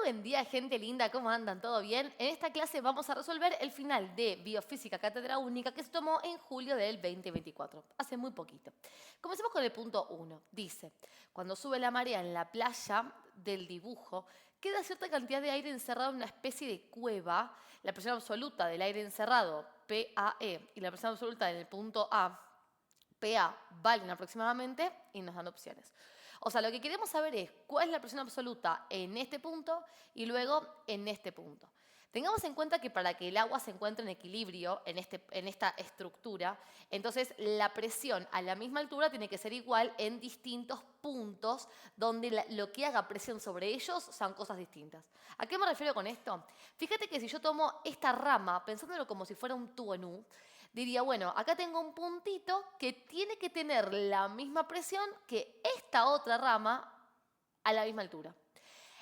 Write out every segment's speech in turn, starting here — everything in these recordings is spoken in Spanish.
buen día, gente linda, ¿cómo andan? ¿Todo bien? En esta clase vamos a resolver el final de Biofísica Cátedra Única que se tomó en julio del 2024, hace muy poquito. Comencemos con el punto 1. Dice, cuando sube la marea en la playa del dibujo, queda cierta cantidad de aire encerrado en una especie de cueva. La presión absoluta del aire encerrado, PAE, y la presión absoluta en el punto A, PA, valen aproximadamente y nos dan opciones. O sea, lo que queremos saber es cuál es la presión absoluta en este punto y luego en este punto. Tengamos en cuenta que para que el agua se encuentre en equilibrio en esta estructura, entonces la presión a la misma altura tiene que ser igual en distintos puntos donde lo que haga presión sobre ellos son cosas distintas. ¿A qué me refiero con esto? Fíjate que si yo tomo esta rama, pensándolo como si fuera un tubo en U, diría, bueno, acá tengo un puntito que tiene que tener la misma presión que esta otra rama a la misma altura.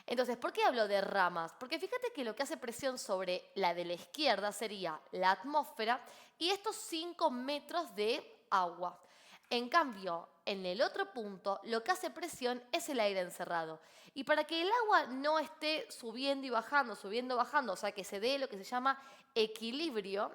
Entonces, ¿por qué hablo de ramas? Porque fíjate que lo que hace presión sobre la de la izquierda sería la atmósfera y estos 5 metros de agua. En cambio, en el otro punto, lo que hace presión es el aire encerrado. Y para que el agua no esté subiendo y bajando, o sea, que se dé lo que se llama equilibrio,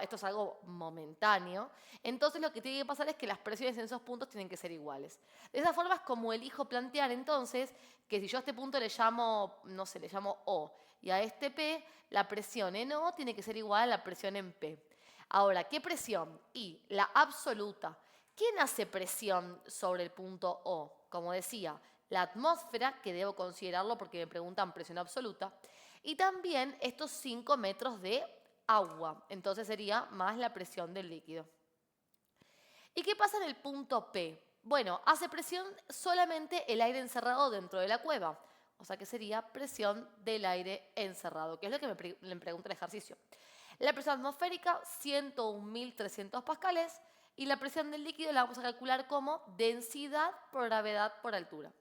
esto es algo momentáneo, entonces lo que tiene que pasar es que las presiones en esos puntos tienen que ser iguales. De esa forma es como elijo plantear entonces que si yo a este punto le llamo, no sé, le llamo O, y a este P, la presión en O tiene que ser igual a la presión en P. Ahora, ¿qué presión? Y la absoluta. ¿Quién hace presión sobre el punto O? Como decía, la atmósfera, que debo considerarlo porque me preguntan presión absoluta, y también estos 5 metros de agua. Entonces sería más la presión del líquido. ¿Y qué pasa en el punto P? Bueno, hace presión solamente el aire encerrado dentro de la cueva. O sea que sería presión del aire encerrado, que es lo que me pregunta el ejercicio. La presión atmosférica, 101.300 pascales. Y la presión del líquido la vamos a calcular como densidad por gravedad por altura.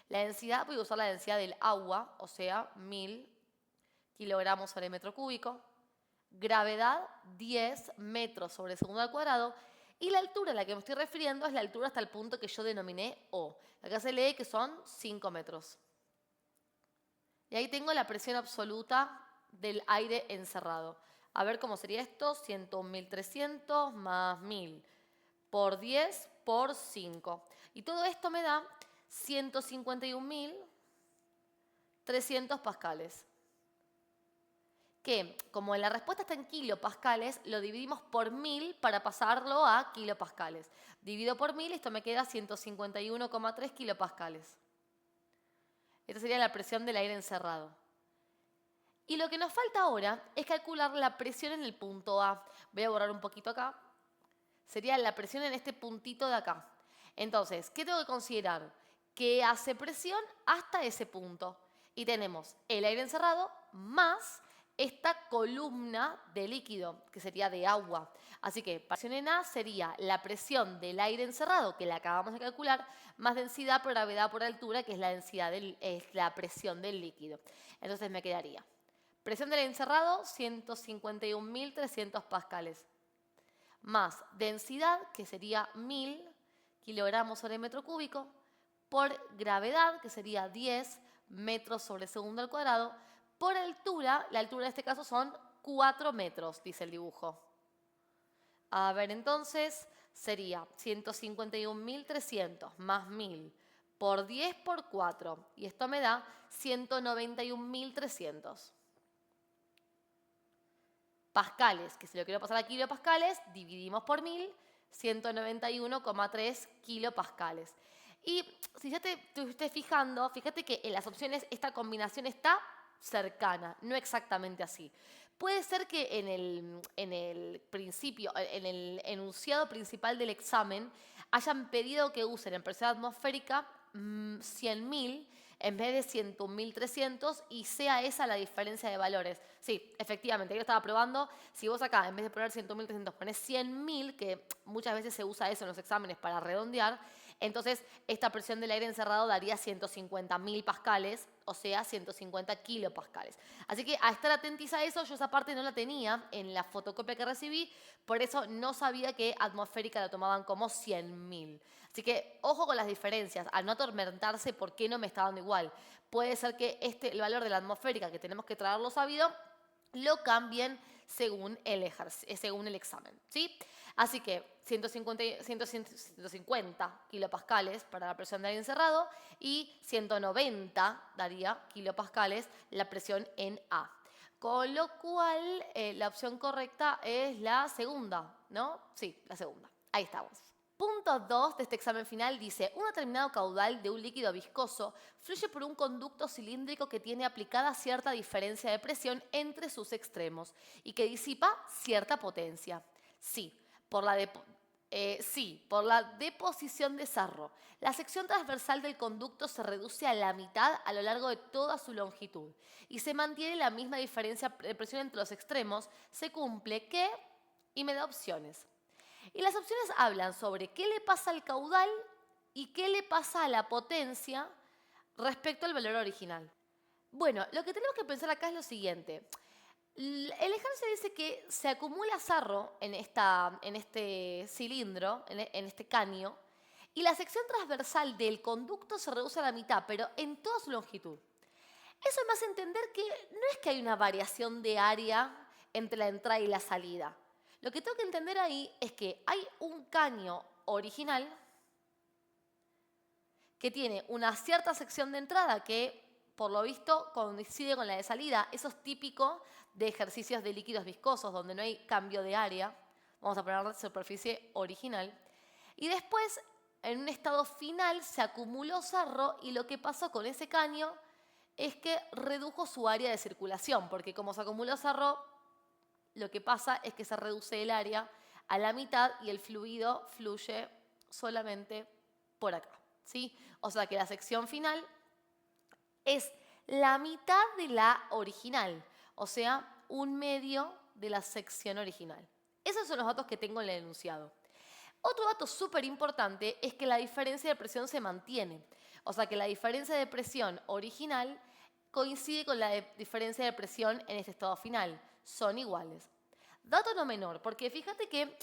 La densidad, voy a usar la densidad del agua, o sea, 1000 kilogramos sobre metro cúbico. Gravedad, 10 metros sobre segundo al cuadrado. Y la altura a la que me estoy refiriendo es la altura hasta el punto que yo denominé O. Acá se lee que son 5 metros. Y ahí tengo la presión absoluta del aire encerrado. A ver cómo sería esto. 101.300 más 1000 por 10 por 5. Y todo esto me da 151.300 pascales. Que, como la respuesta está en kilopascales, lo dividimos por 1000 para pasarlo a kilopascales. Divido por 1000 y esto me queda 151,3 kilopascales. Esta sería la presión del aire encerrado. Y lo que nos falta ahora es calcular la presión en el punto A. Voy a borrar un poquito acá. Sería la presión en este puntito de acá. Entonces, ¿qué tengo que considerar? Que hace presión hasta ese punto. Y tenemos el aire encerrado más esta columna de líquido, que sería de agua. Así que presión en A sería la presión del aire encerrado, que la acabamos de calcular, más densidad por gravedad por altura, que es la presión del líquido. Entonces me quedaría presión del aire encerrado, 151.300 pascales, más densidad, que sería 1000 kilogramos sobre metro cúbico, por gravedad, que sería 10 metros sobre segundo al cuadrado, por altura, la altura en este caso son 4 metros, dice el dibujo. A ver, entonces sería 151.300 más 1000 por 10 por 4. Y esto me da 191.300. Pascales, que si lo quiero pasar a kilopascales, dividimos por 1000, 191,3 kilopascales. Y si ya te estuviste fijando, fíjate que en las opciones esta combinación está cercana, no exactamente así. Puede ser que en el principio, en el enunciado principal del examen, hayan pedido que usen en presión atmosférica 100.000 en vez de 101.300 y sea esa la diferencia de valores. Sí, efectivamente, yo estaba probando. Si vos acá, en vez de poner 101.300, ponés 100.000, que muchas veces se usa eso en los exámenes para redondear, Entonces, esta presión del aire encerrado daría 150.000 pascales, o sea, 150 kilopascales. Así que a estar atentis a eso, yo esa parte no la tenía en la fotocopia que recibí, por eso no sabía que atmosférica la tomaban como 100.000. Así que ojo con las diferencias, al no atormentarse por qué no me está dando igual. Puede ser que el valor de la atmosférica que tenemos que traerlo sabido, lo cambien según según el examen, ¿sí? Así que 150 kilopascales para la presión de aire encerrado y 190 daría kilopascales la presión en A. Con lo cual, la opción correcta es la segunda, ¿no? Sí, la segunda. Ahí estamos. Punto 2 de este examen final dice, un determinado caudal de un líquido viscoso fluye por un conducto cilíndrico que tiene aplicada cierta diferencia de presión entre sus extremos y que disipa cierta potencia. Sí, por la deposición de sarro. La sección transversal del conducto se reduce a la mitad a lo largo de toda su longitud y se mantiene la misma diferencia de presión entre los extremos. Se cumple que... y me da opciones. Y las opciones hablan sobre qué le pasa al caudal y qué le pasa a la potencia respecto al valor original. Bueno, lo que tenemos que pensar acá es lo siguiente. El ejercicio dice que se acumula sarro en este cilindro, en este caño, y la sección transversal del conducto se reduce a la mitad, pero en toda su longitud. Eso me hace entender que no es que hay una variación de área entre la entrada y la salida. Lo que tengo que entender ahí es que hay un caño original que tiene una cierta sección de entrada que, por lo visto, coincide con la de salida. Eso es típico de ejercicios de líquidos viscosos, donde no hay cambio de área. Vamos a poner la superficie original. Y después, en un estado final, se acumuló sarro y lo que pasó con ese caño es que redujo su área de circulación, porque como se acumuló sarro, lo que pasa es que se reduce el área a la mitad y el fluido fluye solamente por acá, ¿sí? O sea que la sección final es la mitad de la original, o sea, un medio de la sección original. Esos son los datos que tengo en el enunciado. Otro dato súper importante es que la diferencia de presión se mantiene. O sea que la diferencia de presión original coincide con la diferencia de presión en este estado final. Son iguales. Dato no menor, porque fíjate que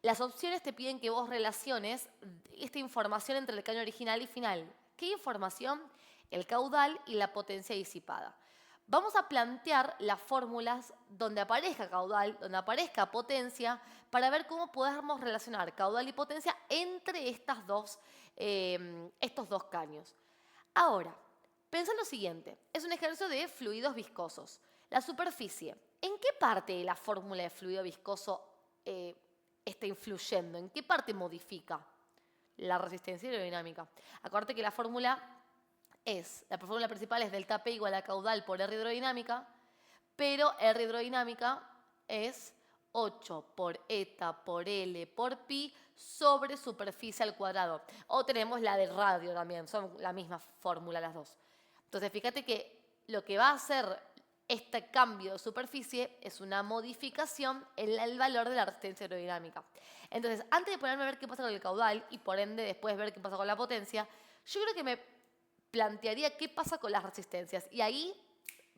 las opciones te piden que vos relaciones esta información entre el caño original y final. ¿Qué información? El caudal y la potencia disipada. Vamos a plantear las fórmulas donde aparezca caudal, donde aparezca potencia, para ver cómo podemos relacionar caudal y potencia entre estos dos caños. Ahora, pensá en lo siguiente. Es un ejercicio de fluidos viscosos. La superficie. ¿En qué parte de la fórmula de fluido viscoso está influyendo? ¿En qué parte modifica? La resistencia hidrodinámica. Acuérdate que la fórmula principal es delta P igual a caudal por R hidrodinámica, pero R hidrodinámica es 8 por eta por L por pi sobre superficie al cuadrado. O tenemos la de radio también, son la misma fórmula las dos. Entonces fíjate que lo que va a hacer este cambio de superficie es una modificación en el valor de la resistencia aerodinámica. Entonces, antes de ponerme a ver qué pasa con el caudal y por ende después ver qué pasa con la potencia, yo creo que me plantearía qué pasa con las resistencias y ahí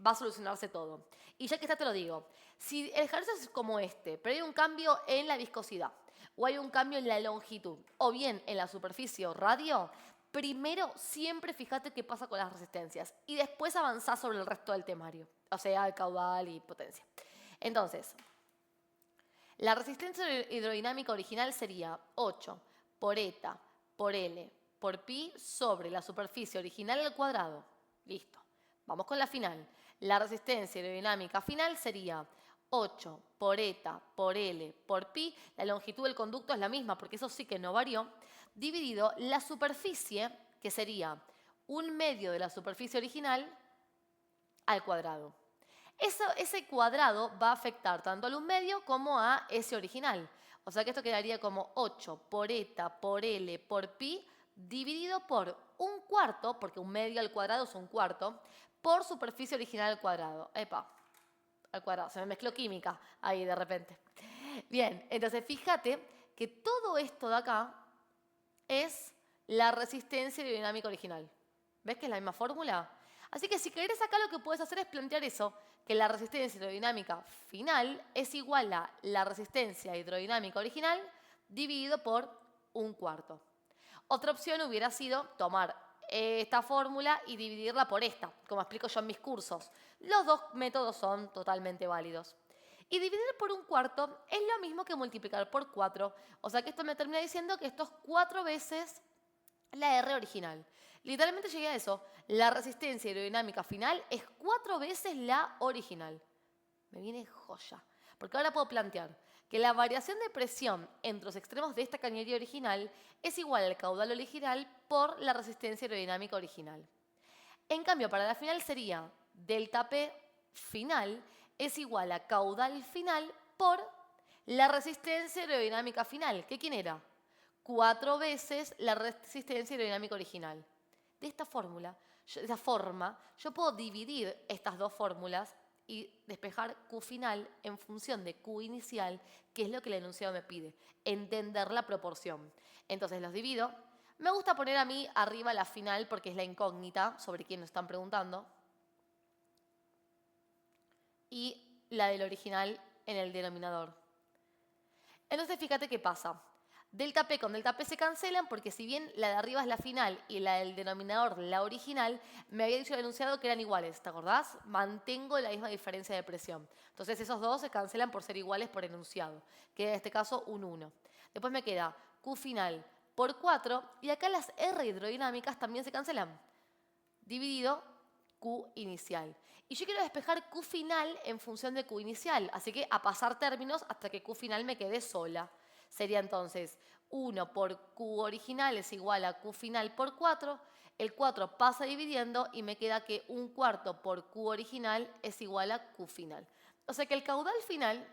va a solucionarse todo. Y ya que está te lo digo, si el ejercicio es como este, pero hay un cambio en la viscosidad o hay un cambio en la longitud o bien en la superficie o radio, primero siempre fíjate qué pasa con las resistencias y después avanzá sobre el resto del temario, o sea, el caudal y potencia. Entonces, la resistencia hidrodinámica original sería 8 por eta por L por pi sobre la superficie original al cuadrado. Listo. Vamos con la final. La resistencia hidrodinámica final sería 8 por eta por L por pi. La longitud del conducto es la misma porque eso sí que no varió. Dividido la superficie, que sería 1/2 de la superficie original, al cuadrado. Ese cuadrado va a afectar tanto al 1/2 como a ese original. O sea que esto quedaría como 8 por eta por L por pi dividido por 1/4, porque 1/2 al cuadrado es 1/4, por superficie original al cuadrado. Epa, al cuadrado. Se me mezcló química ahí de repente. Bien, entonces fíjate que todo esto de acá es la resistencia hidrodinámica original. ¿Ves que es la misma fórmula? Así que si querés acá lo que puedes hacer es plantear eso, que la resistencia hidrodinámica final es igual a la resistencia hidrodinámica original dividido por 1/4. Otra opción hubiera sido tomar esta fórmula y dividirla por esta, como explico yo en mis cursos. Los dos métodos son totalmente válidos. Y dividir por 1/4 es lo mismo que multiplicar por 4. O sea que esto me termina diciendo que esto es 4 veces la R original. Literalmente llegué a eso. La resistencia aerodinámica final es 4 veces la original. Me viene joya. Porque ahora puedo plantear que la variación de presión entre los extremos de esta cañería original es igual al caudal original por la resistencia aerodinámica original. En cambio, para la final sería delta P final es igual a caudal final por la resistencia aerodinámica final. ¿Qué quién era? 4 veces la resistencia aerodinámica original. De esta forma, yo puedo dividir estas dos fórmulas y despejar Q final en función de Q inicial, que es lo que el enunciado me pide, entender la proporción. Entonces los divido. Me gusta poner a mí arriba la final porque es la incógnita sobre quién nos están preguntando. Y la del original en el denominador. Entonces fíjate qué pasa. Delta P con delta P se cancelan porque si bien la de arriba es la final y la del denominador la original, me había dicho el enunciado que eran iguales, ¿te acordás? Mantengo la misma diferencia de presión. Entonces esos dos se cancelan por ser iguales por enunciado, que en este caso un 1. Después me queda Q final por 4 y acá las R hidrodinámicas también se cancelan, dividido Q inicial. Y yo quiero despejar Q final en función de Q inicial, así que a pasar términos hasta que Q final me quede sola. Sería entonces 1 por Q original es igual a Q final por 4. El 4 pasa dividiendo y me queda que 1/4 por Q original es igual a Q final. O sea que el caudal final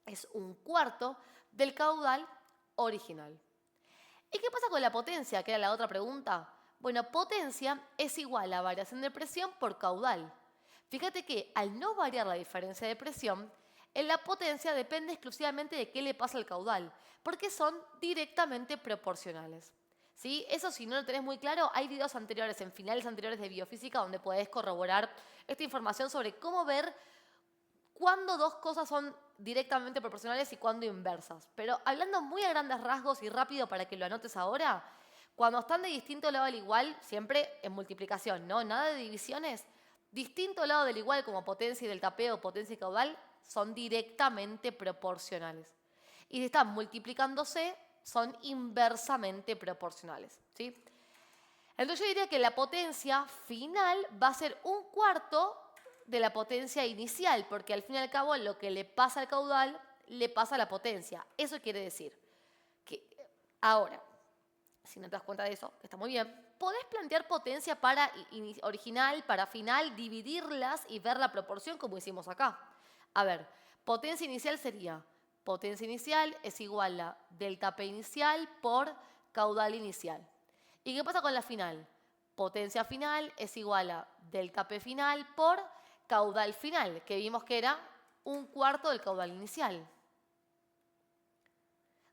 es 1/4 del caudal original. ¿Y qué pasa con la potencia? Que era la otra pregunta. Bueno, potencia es igual a variación de presión por caudal. Fíjate que al no variar la diferencia de presión, en la potencia depende exclusivamente de qué le pasa al caudal, porque son directamente proporcionales. ¿Sí? Eso si no lo tenés muy claro, hay videos anteriores, en finales anteriores de biofísica, donde podés corroborar esta información sobre cómo ver cuándo dos cosas son directamente proporcionales y cuándo inversas. Pero hablando muy a grandes rasgos y rápido para que lo anotes ahora, cuando están de distinto lado al igual, siempre en multiplicación, ¿no? Nada de divisiones. Distinto lado del igual como potencia y delta P o potencia y caudal son directamente proporcionales. Y si están multiplicándose, son inversamente proporcionales, ¿sí? Entonces yo diría que la potencia final va a ser 1/4 de la potencia inicial, porque al fin y al cabo lo que le pasa al caudal le pasa a la potencia. Eso quiere decir que ahora, si no te das cuenta de eso, que está muy bien, podés plantear potencia para original, para final, dividirlas y ver la proporción como hicimos acá. A ver, potencia inicial sería, potencia inicial es igual a delta P inicial por caudal inicial. ¿Y qué pasa con la final? Potencia final es igual a delta P final por caudal final, que vimos que era 1/4 del caudal inicial.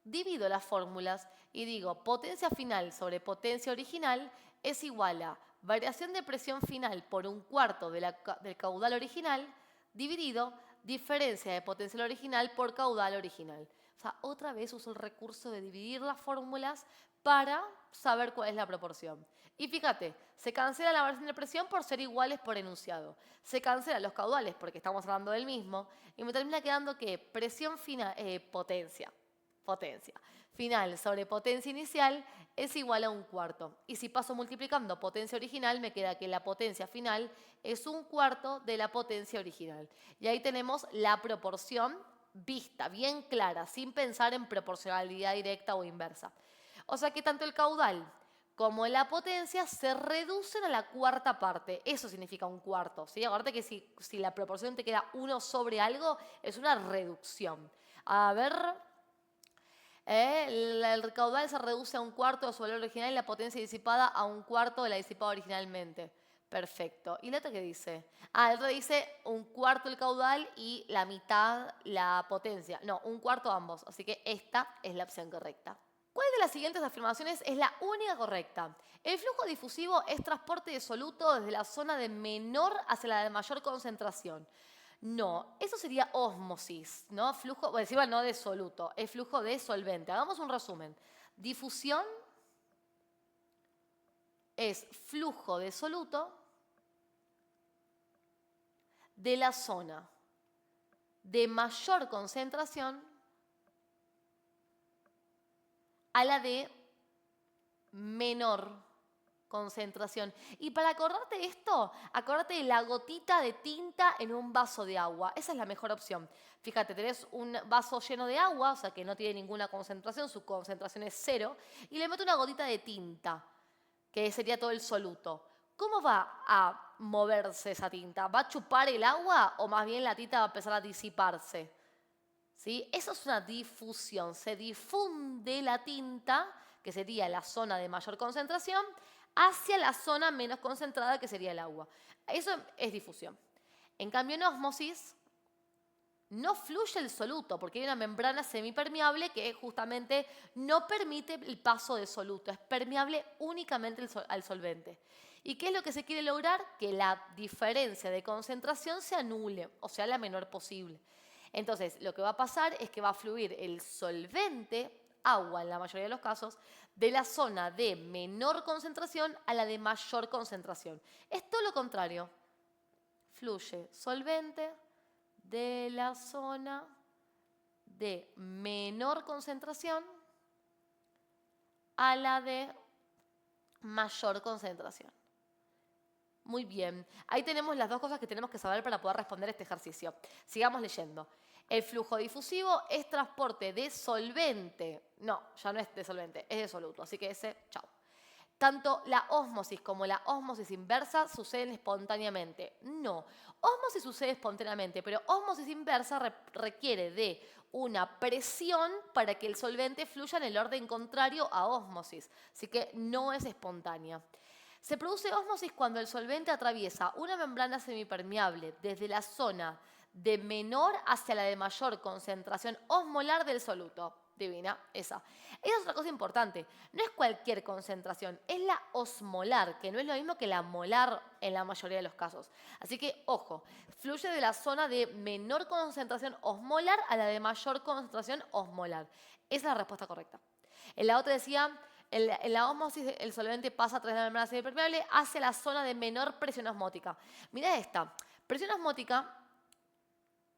Divido las fórmulas y digo potencia final sobre potencia original es igual a variación de presión final por 1/4 del caudal original dividido diferencia de potencial original por caudal original. O sea, otra vez uso el recurso de dividir las fórmulas para saber cuál es la proporción. Y fíjate, se cancela la variación de presión por ser iguales por enunciado. Se cancelan los caudales porque estamos hablando del mismo y me termina quedando que presión final, potencia final sobre potencia inicial es igual a 1/4. Y si paso multiplicando potencia original, me queda que la potencia final es 1/4 de la potencia original. Y ahí tenemos la proporción vista, bien clara, sin pensar en proporcionalidad directa o inversa. O sea que tanto el caudal como la potencia se reducen a la cuarta parte. Eso significa 1/4. ¿Sí? Acuérdate que si la proporción te queda 1 sobre algo, es una reducción. A ver, el caudal se reduce a 1/4 de su valor original y la potencia disipada a 1/4 de la disipada originalmente. Perfecto. ¿Y la otra qué dice? El otro dice 1/4 el caudal y la mitad la potencia. No, 1/4 ambos. Así que esta es la opción correcta. ¿Cuál de las siguientes afirmaciones es la única correcta? El flujo difusivo es transporte de soluto desde la zona de menor hacia la de mayor concentración. No, eso sería ósmosis, ¿no? Flujo, bueno, encima no de soluto, es flujo de solvente. Hagamos un resumen. Difusión es flujo de soluto de la zona de mayor concentración a la de menor concentración. Y para acordarte de esto, acordate de la gotita de tinta en un vaso de agua. Esa es la mejor opción. Fíjate, tenés un vaso lleno de agua, o sea que no tiene ninguna concentración, su concentración es 0, y le meto una gotita de tinta, que sería todo el soluto. ¿Cómo va a moverse esa tinta? ¿Va a chupar el agua o más bien la tinta va a empezar a disiparse? ¿Sí? Eso es una difusión. Se difunde la tinta, que sería la zona de mayor concentración, hacia la zona menos concentrada, que sería el agua. Eso es difusión. En cambio, en ósmosis no fluye el soluto, porque hay una membrana semipermeable que justamente no permite el paso de soluto, es permeable únicamente al solvente. ¿Y qué es lo que se quiere lograr? Que la diferencia de concentración se anule, o sea, la menor posible. Entonces, lo que va a pasar es que va a fluir el solvente, agua en la mayoría de los casos, de la zona de menor concentración a la de mayor concentración. Es todo lo contrario. Fluye solvente de la zona de menor concentración a la de mayor concentración. Muy bien. Ahí tenemos las dos cosas que tenemos que saber para poder responder este ejercicio. Sigamos leyendo. El flujo difusivo es transporte de solvente. No, ya no es de solvente, es de soluto. Así que ese, chao. Tanto la ósmosis como la ósmosis inversa suceden espontáneamente. No, ósmosis sucede espontáneamente, pero ósmosis inversa requiere de una presión para que el solvente fluya en el orden contrario a ósmosis. Así que no es espontánea. Se produce ósmosis cuando el solvente atraviesa una membrana semipermeable desde la zona de menor hacia la de mayor concentración osmolar del soluto. Divina, esa. Esa es otra cosa importante. No es cualquier concentración, es la osmolar, que no es lo mismo que la molar en la mayoría de los casos. Así que, ojo, fluye de la zona de menor concentración osmolar a la de mayor concentración osmolar. Esa es la respuesta correcta. En la otra decía, en la ósmosis el solvente pasa a través de la membrana semipermeable hacia la zona de menor presión osmótica. Mirá esta, presión osmótica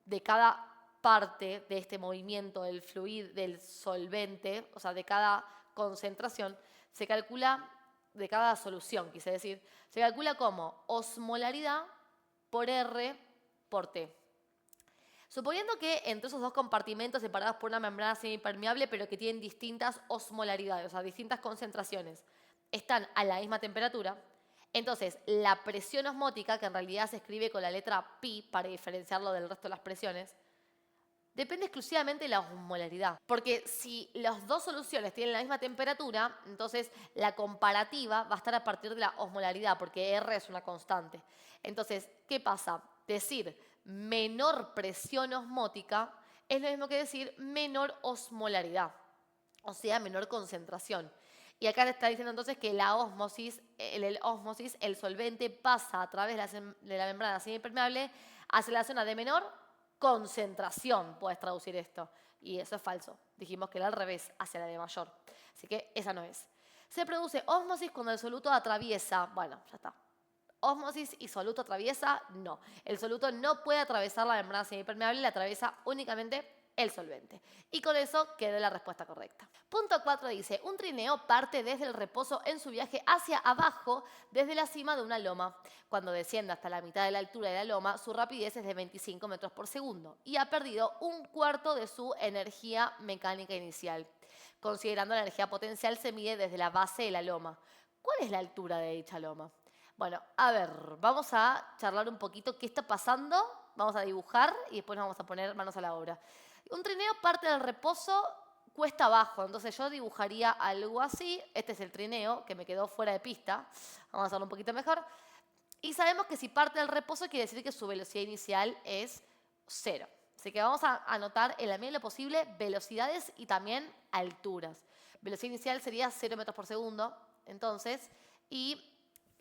de cada parte de este movimiento del fluido, del solvente, o sea, de cada concentración, se calcula, de cada solución, quise decir, se calcula como osmolaridad por R por T. Suponiendo que entre esos dos compartimentos separados por una membrana semipermeable, pero que tienen distintas osmolaridades, o sea, distintas concentraciones, están a la misma temperatura, entonces la presión osmótica, que en realidad se escribe con la letra pi para diferenciarlo del resto de las presiones, depende exclusivamente de la osmolaridad. Porque si las dos soluciones tienen la misma temperatura, entonces la comparativa va a estar a partir de la osmolaridad, porque R es una constante. Entonces, ¿qué pasa? Decir menor presión osmótica es lo mismo que decir menor osmolaridad, o sea, menor concentración. Y acá le está diciendo entonces que la ósmosis, el solvente pasa a través de la membrana semipermeable hacia la zona de menor concentración, puedes traducir esto. Y eso es falso. Dijimos que era al revés, hacia la de mayor. Así que esa no es. Se produce ósmosis cuando el soluto atraviesa, bueno, ya está. Ósmosis y soluto atraviesa, no. El soluto no puede atravesar la membrana semipermeable, la atraviesa únicamente el solvente. Y con eso quedó la respuesta correcta. Punto 4 dice, un trineo parte desde el reposo en su viaje hacia abajo desde la cima de una loma. Cuando desciende hasta la mitad de la altura de la loma, su rapidez es de 25 metros por segundo y ha perdido un cuarto de su energía mecánica inicial. Considerando la energía potencial, se mide desde la base de la loma. ¿Cuál es la altura de dicha loma? Bueno, a ver, vamos a charlar un poquito qué está pasando, vamos a dibujar y después nos vamos a poner manos a la obra. Un trineo parte del reposo cuesta abajo, entonces yo dibujaría algo así. Este es el trineo que me quedó fuera de pista. Vamos a hacerlo un poquito mejor. Y sabemos que si parte del reposo quiere decir que su velocidad inicial es 0. Así que vamos a anotar en la medida de lo posible velocidades y también alturas. Velocidad inicial sería 0 metros por segundo, entonces, y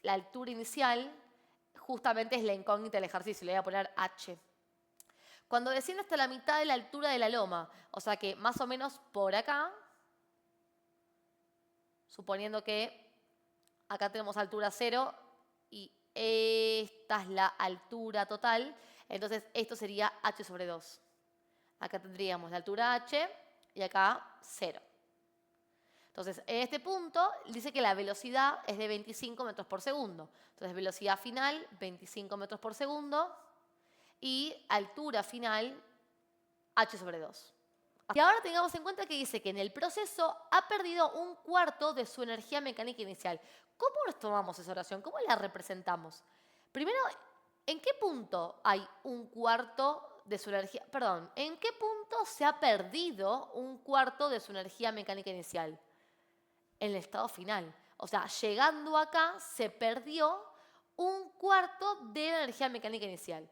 la altura inicial justamente es la incógnita del ejercicio, le voy a poner h. Cuando desciende hasta la mitad de la altura de la loma, o sea que más o menos por acá, suponiendo que acá tenemos altura 0 y esta es la altura total, entonces esto sería h sobre 2. Acá tendríamos la altura h y acá 0. Entonces, en este punto dice que la velocidad es de 25 metros por segundo. Entonces, velocidad final, 25 metros por segundo. Y altura final, h sobre 2. Y ahora tengamos en cuenta que dice que en el proceso ha perdido un cuarto de su energía mecánica inicial. ¿Cómo nos tomamos esa oración? ¿Cómo la representamos? Primero, ¿en qué punto hay un cuarto de su energía? Perdón, ¿en qué punto se ha perdido un cuarto de su energía mecánica inicial? En el estado final. O sea, llegando acá se perdió un cuarto de la energía mecánica inicial.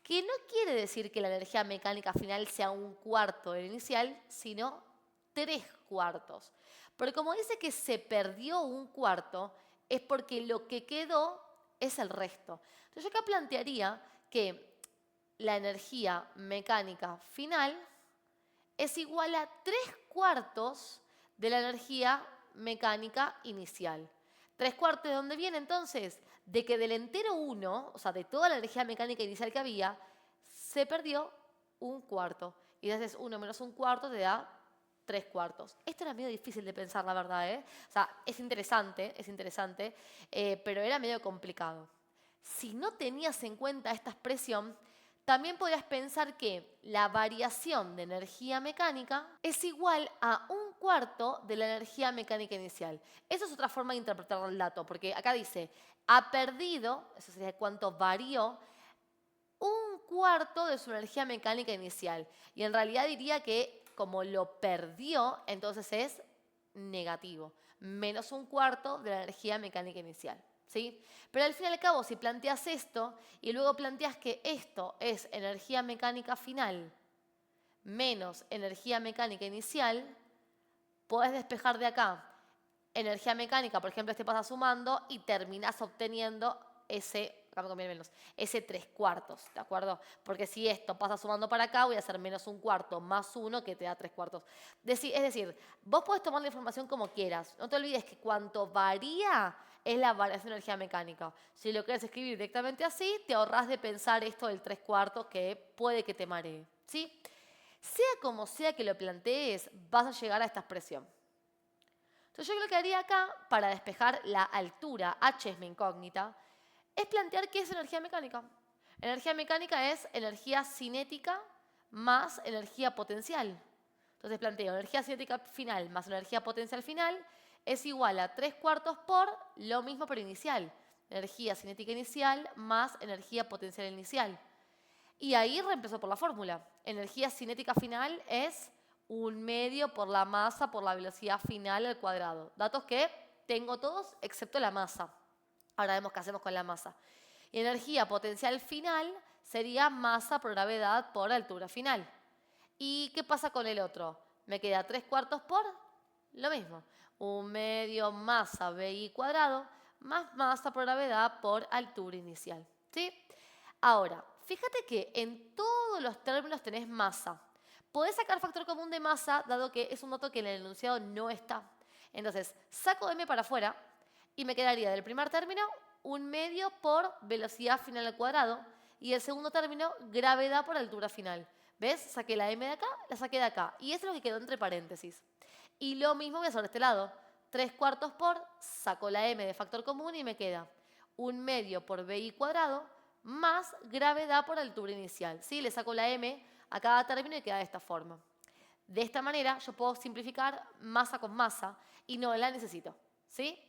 Que no quiere decir que la energía mecánica final sea un cuarto del inicial, sino 3/4. Porque como dice que se perdió un cuarto, es porque lo que quedó es el resto. Entonces yo acá plantearía que la energía mecánica final es igual a 3/4 de la energía mecánica inicial. 3/4 ¿de dónde viene entonces? De que del entero 1, o sea, de toda la energía mecánica inicial que había, se perdió un cuarto. Y entonces 1 menos un cuarto te da 3/4. Esto era medio difícil de pensar, la verdad, ¿eh? O sea, es interesante, pero era medio complicado. Si no tenías en cuenta esta expresión, también podrías pensar que la variación de energía mecánica es igual a 1/4 de la energía mecánica inicial. Esa es otra forma de interpretar el dato, porque acá dice, ha perdido, eso sería cuánto varió, 1/4 de su energía mecánica inicial. Y en realidad diría que como lo perdió, entonces es negativo, menos 1/4 de la energía mecánica inicial. ¿Sí? Pero al fin y al cabo, si planteas esto y luego planteas que esto es energía mecánica final menos energía mecánica inicial, podés despejar de acá energía mecánica, por ejemplo, este pasa sumando y terminás obteniendo ese 3/4, ¿de acuerdo? Porque si esto pasa sumando para acá, voy a hacer menos 1/4 más 1 que te da 3/4. Es decir, vos podés tomar la información como quieras. No te olvides que cuanto varía es la variación de energía mecánica. Si lo quieres escribir directamente así, te ahorrás de pensar esto del 3/4 que puede que te maree, ¿sí? Sea como sea que lo plantees, vas a llegar a esta expresión. Entonces yo lo que haría acá, para despejar la altura, h es mi incógnita, es plantear qué es energía mecánica. Energía mecánica es energía cinética más energía potencial. Entonces planteo energía cinética final más energía potencial final es igual a 3/4 por lo mismo pero inicial. Energía cinética inicial más energía potencial inicial. Y ahí reemplazo por la fórmula. Energía cinética final es 1/2 por la masa por la velocidad final al cuadrado. Datos que tengo todos excepto la masa. Ahora vemos qué hacemos con la masa. Y energía potencial final sería masa por gravedad por altura final. ¿Y qué pasa con el otro? Me queda 3/4 por lo mismo. 1/2 masa BI cuadrado más masa por gravedad por altura inicial. ¿Sí? Ahora, fíjate que en todos los términos tenés masa. Podés sacar factor común de masa, dado que es un dato que en el enunciado no está. Entonces, saco m para afuera y me quedaría del primer término 1/2 por velocidad final al cuadrado y el segundo término gravedad por altura final. ¿Ves? Saqué la m de acá, la saqué de acá. Y eso es lo que quedó entre paréntesis. Y lo mismo voy a hacer de este lado. 3/4 por, saco la m de factor común y me queda 1/2 por BI cuadrado más gravedad por altura inicial. ¿Sí? Le saco la m a cada término y queda de esta forma. De esta manera yo puedo simplificar masa con masa y no la necesito. ¿Sí?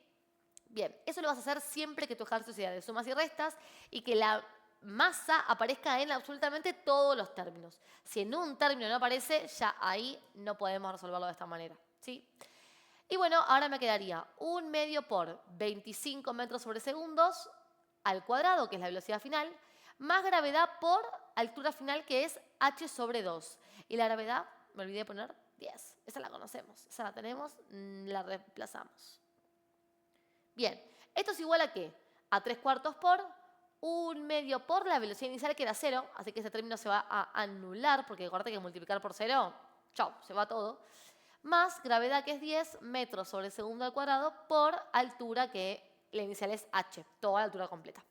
Bien, eso lo vas a hacer siempre que tu ejercicio sea de sumas y restas y que la masa aparezca en absolutamente todos los términos. Si en un término no aparece, ya ahí no podemos resolverlo de esta manera. ¿Sí? Y bueno, ahora me quedaría 1/2 por 25 metros sobre segundos al cuadrado, que es la velocidad final, más gravedad por altura final, que es h sobre 2. Y la gravedad, me olvidé de poner 10. Esa la conocemos, esa la tenemos, la reemplazamos. Bien, ¿esto es igual a qué? A 3/4 por 1/2 por la velocidad inicial que era 0, así que ese término se va a anular, porque acuérdate que multiplicar por 0, chau, se va todo. Más gravedad, que es 10 metros sobre segundo al cuadrado por altura, que la inicial es h, toda la altura completa.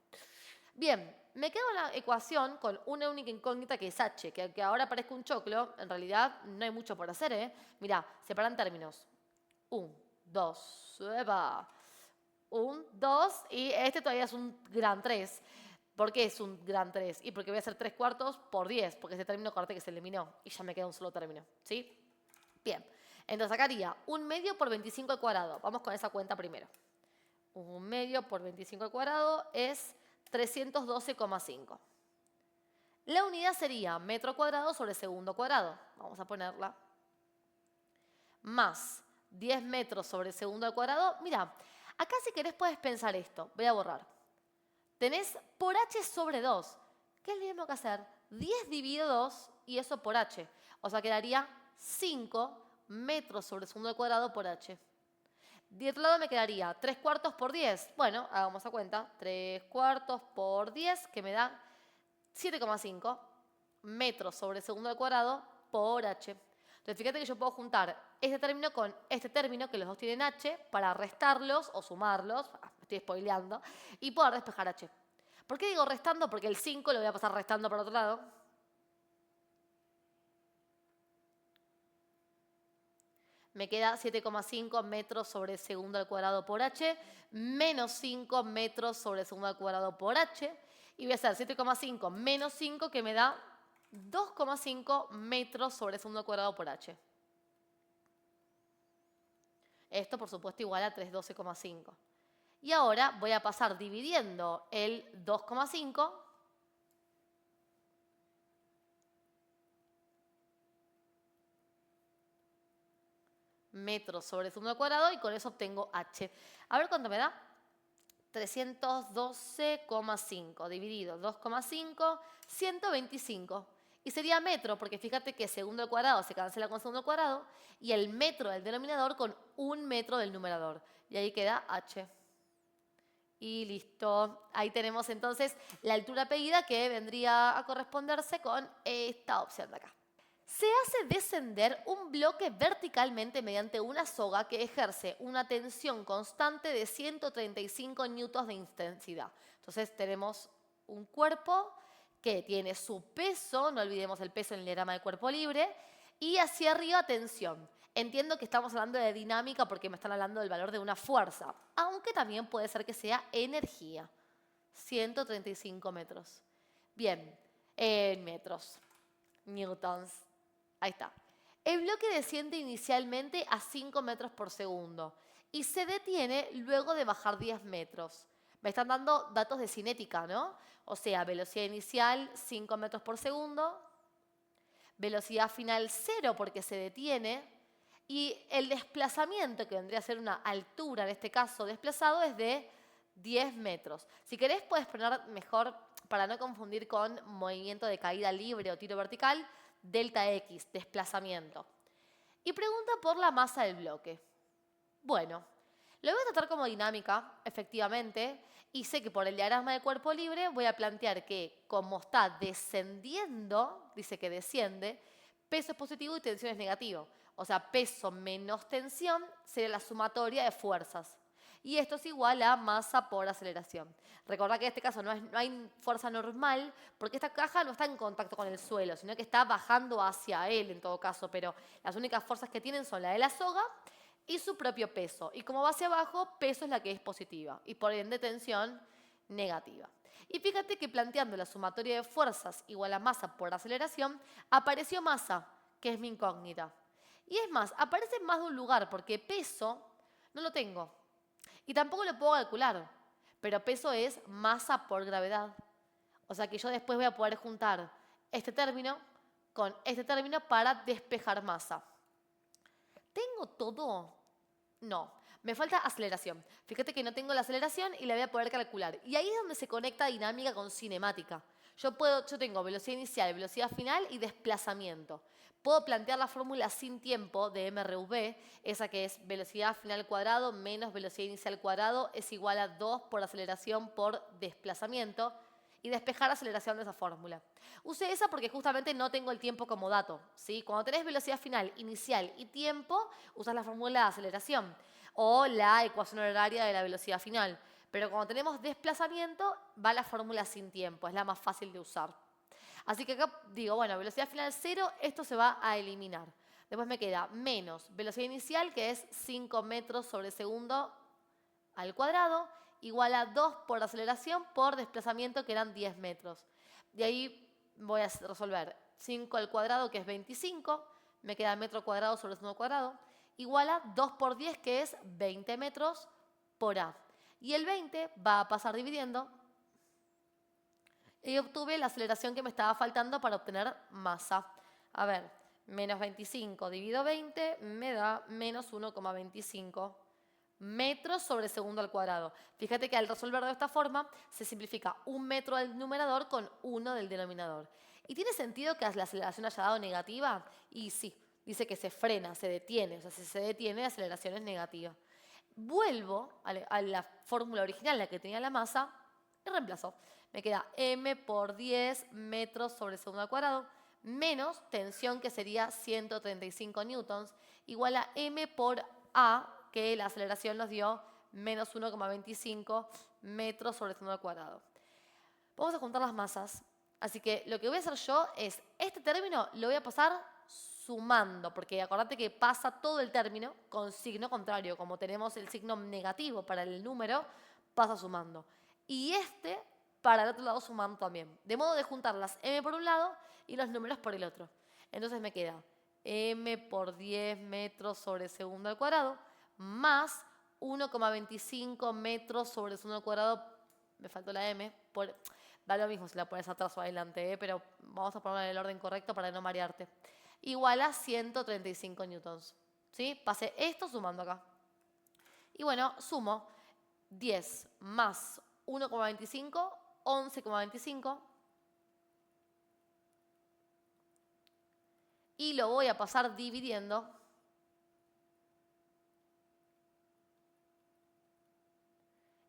Bien, me quedo en la ecuación con una única incógnita, que es h, que ahora parezca un choclo, en realidad no hay mucho por hacer, ¿eh? Mirá, separan términos. 1, 2, 1, 2, y este todavía es un gran 3. ¿Por qué es un gran 3? Y porque voy a hacer 3/4 por 10, porque ese término, corte que se eliminó, y ya me queda un solo término, ¿sí? Bien, entonces sacaría 1/2 por 25 al cuadrado. Vamos con esa cuenta primero. 1/2 por 25 al cuadrado es 312,5. La unidad sería metro cuadrado sobre segundo cuadrado. Vamos a ponerla. Más 10 metros sobre segundo al cuadrado. Mira, acá si querés puedes pensar esto. Voy a borrar. Tenés por h sobre 2. ¿Qué es lo mismo que hacer? 10 dividido 2 y eso por h. O sea, quedaría 5 metros sobre segundo al cuadrado por h. De otro lado me quedaría 3/4 por 10. Bueno, hagamos a cuenta. 3/4 por 10, que me da 7,5 metros sobre segundo al cuadrado por h. Entonces, fíjate que yo puedo juntar este término con este término, que los dos tienen h, para restarlos o sumarlos, me estoy spoileando, y poder despejar h. ¿Por qué digo restando? Porque el 5 lo voy a pasar restando por otro lado. Me queda 7,5 metros sobre segundo al cuadrado por h, menos 5 metros sobre segundo al cuadrado por h, y voy a hacer 7,5 menos 5, que me da 2,5 metros sobre segundo al cuadrado por h. Esto, por supuesto, igual a 312,5. Y ahora voy a pasar dividiendo el 2,5 metros sobre segundo al cuadrado, y con eso obtengo h. A ver cuánto me da. 312,5 dividido 2,5, 125. Y sería metro, porque fíjate que segundo al cuadrado se cancela con segundo al cuadrado, y el metro del denominador con 1 metro del numerador. Y ahí queda h. Y listo. Ahí tenemos entonces la altura pedida, que vendría a corresponderse con esta opción de acá. Se hace descender un bloque verticalmente mediante una soga que ejerce una tensión constante de 135 newtons de intensidad. Entonces tenemos un cuerpo que tiene su peso, no olvidemos el peso en el diagrama del cuerpo libre, y hacia arriba tensión. Entiendo que estamos hablando de dinámica porque me están hablando del valor de una fuerza, aunque también puede ser que sea energía. 135 metros. Bien, en metros, newtons. Ahí está. El bloque desciende inicialmente a 5 metros por segundo y se detiene luego de bajar 10 metros. Me están dando datos de cinética, ¿no? O sea, velocidad inicial 5 metros por segundo, velocidad final 0 porque se detiene, y el desplazamiento, que vendría a ser una altura, en este caso desplazado, es de 10 metros. Si querés puedes poner mejor, para no confundir con movimiento de caída libre o tiro vertical, delta X, desplazamiento. Y pregunta por la masa del bloque. Bueno, lo voy a tratar como dinámica, efectivamente, y sé que por el diagrama de cuerpo libre voy a plantear que, como está descendiendo, dice que desciende, peso es positivo y tensión es negativo. O sea, peso menos tensión sería la sumatoria de fuerzas. Y esto es igual a masa por aceleración. Recordá que en este caso no hay fuerza normal, porque esta caja no está en contacto con el suelo, sino que está bajando hacia él en todo caso, pero las únicas fuerzas que tienen son la de la soga y su propio peso. Y como va hacia abajo, peso es la que es positiva y por ende tensión negativa. Y fíjate que planteando la sumatoria de fuerzas igual a masa por aceleración, apareció masa, que es mi incógnita. Y es más, aparece en más de un lugar, porque peso no lo tengo. Y tampoco lo puedo calcular, pero peso es masa por gravedad. O sea que yo después voy a poder juntar este término con este término para despejar masa. ¿Tengo todo? No, me falta aceleración. Fíjate que no tengo la aceleración y la voy a poder calcular. Y ahí es donde se conecta dinámica con cinemática. Yo tengo velocidad inicial, velocidad final y desplazamiento. Puedo plantear la fórmula sin tiempo de MRV, esa que es velocidad final al cuadrado menos velocidad inicial al cuadrado es igual a 2 por aceleración por desplazamiento y despejar aceleración de esa fórmula. Usé esa porque justamente no tengo el tiempo como dato, ¿sí? Cuando tenés velocidad final, inicial y tiempo, usas la fórmula de aceleración o la ecuación horaria de la velocidad final. Pero cuando tenemos desplazamiento, va la fórmula sin tiempo, es la más fácil de usar. Así que acá digo, bueno, velocidad final 0, esto se va a eliminar. Después me queda menos velocidad inicial, que es 5 metros sobre segundo al cuadrado, igual a 2 por aceleración por desplazamiento, que eran 10 metros. De ahí voy a resolver 5 al cuadrado, que es 25, me queda metro cuadrado sobre segundo cuadrado, igual a 2 por 10, que es 20 metros por A. Y el 20 va a pasar dividiendo y obtuve la aceleración que me estaba faltando para obtener masa. A ver, menos 25 dividido 20 me da menos 1,25 metros sobre segundo al cuadrado. Fíjate que al resolver de esta forma se simplifica 1 metro del numerador con 1 del denominador. ¿Y tiene sentido que la aceleración haya dado negativa? Y sí, dice que se frena, se detiene. O sea, si se detiene, la aceleración es negativa. Vuelvo a la fórmula original, la que tenía la masa, y reemplazo. Me queda m por 10 metros sobre segundo al cuadrado menos tensión, que sería 135 newtons, igual a m por a, que la aceleración nos dio menos 1,25 metros sobre segundo al cuadrado. Vamos a juntar las masas. Así que lo que voy a hacer yo es, este término lo voy a pasar sumando, porque acordate que pasa todo el término con signo contrario. Como tenemos el signo negativo para el número, pasa sumando. Y este para el otro lado sumando también. De modo de juntar las m por un lado y los números por el otro. Entonces me queda m por 10 metros sobre segundo al cuadrado más 1,25 metros sobre segundo al cuadrado, me faltó la m, da lo mismo si la pones atrás o adelante, pero vamos a ponerla en el orden correcto para no marearte. Igual a 135 newtons. ¿Sí? Pasé esto sumando acá. Y bueno, sumo 10 más 1,25, 11,25. Y lo voy a pasar dividiendo.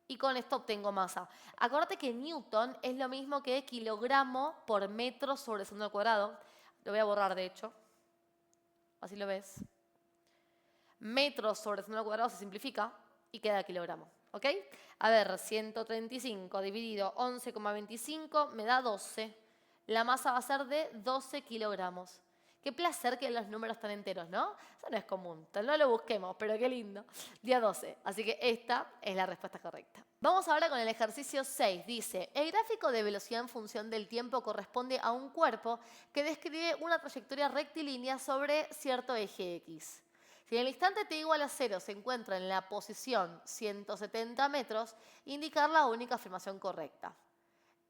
Y con esto obtengo masa. Acuérdate que Newton es lo mismo que kilogramo por metro sobre segundo al cuadrado. Lo voy a borrar, de hecho. Así lo ves. Metros sobre segundo al cuadrado se simplifica y queda kilogramo. ¿Ok? A ver, 135 dividido 11,25 me da 12. La masa va a ser de 12 kilogramos. Qué placer que los números están enteros, ¿no? Eso no es común. No lo busquemos, pero qué lindo. Día 12. Así que esta es la respuesta correcta. Vamos ahora con el ejercicio 6. Dice, el gráfico de velocidad en función del tiempo corresponde a un cuerpo que describe una trayectoria rectilínea sobre cierto eje X. Si en el instante t igual a 0 se encuentra en la posición 170 metros, indicar la única afirmación correcta.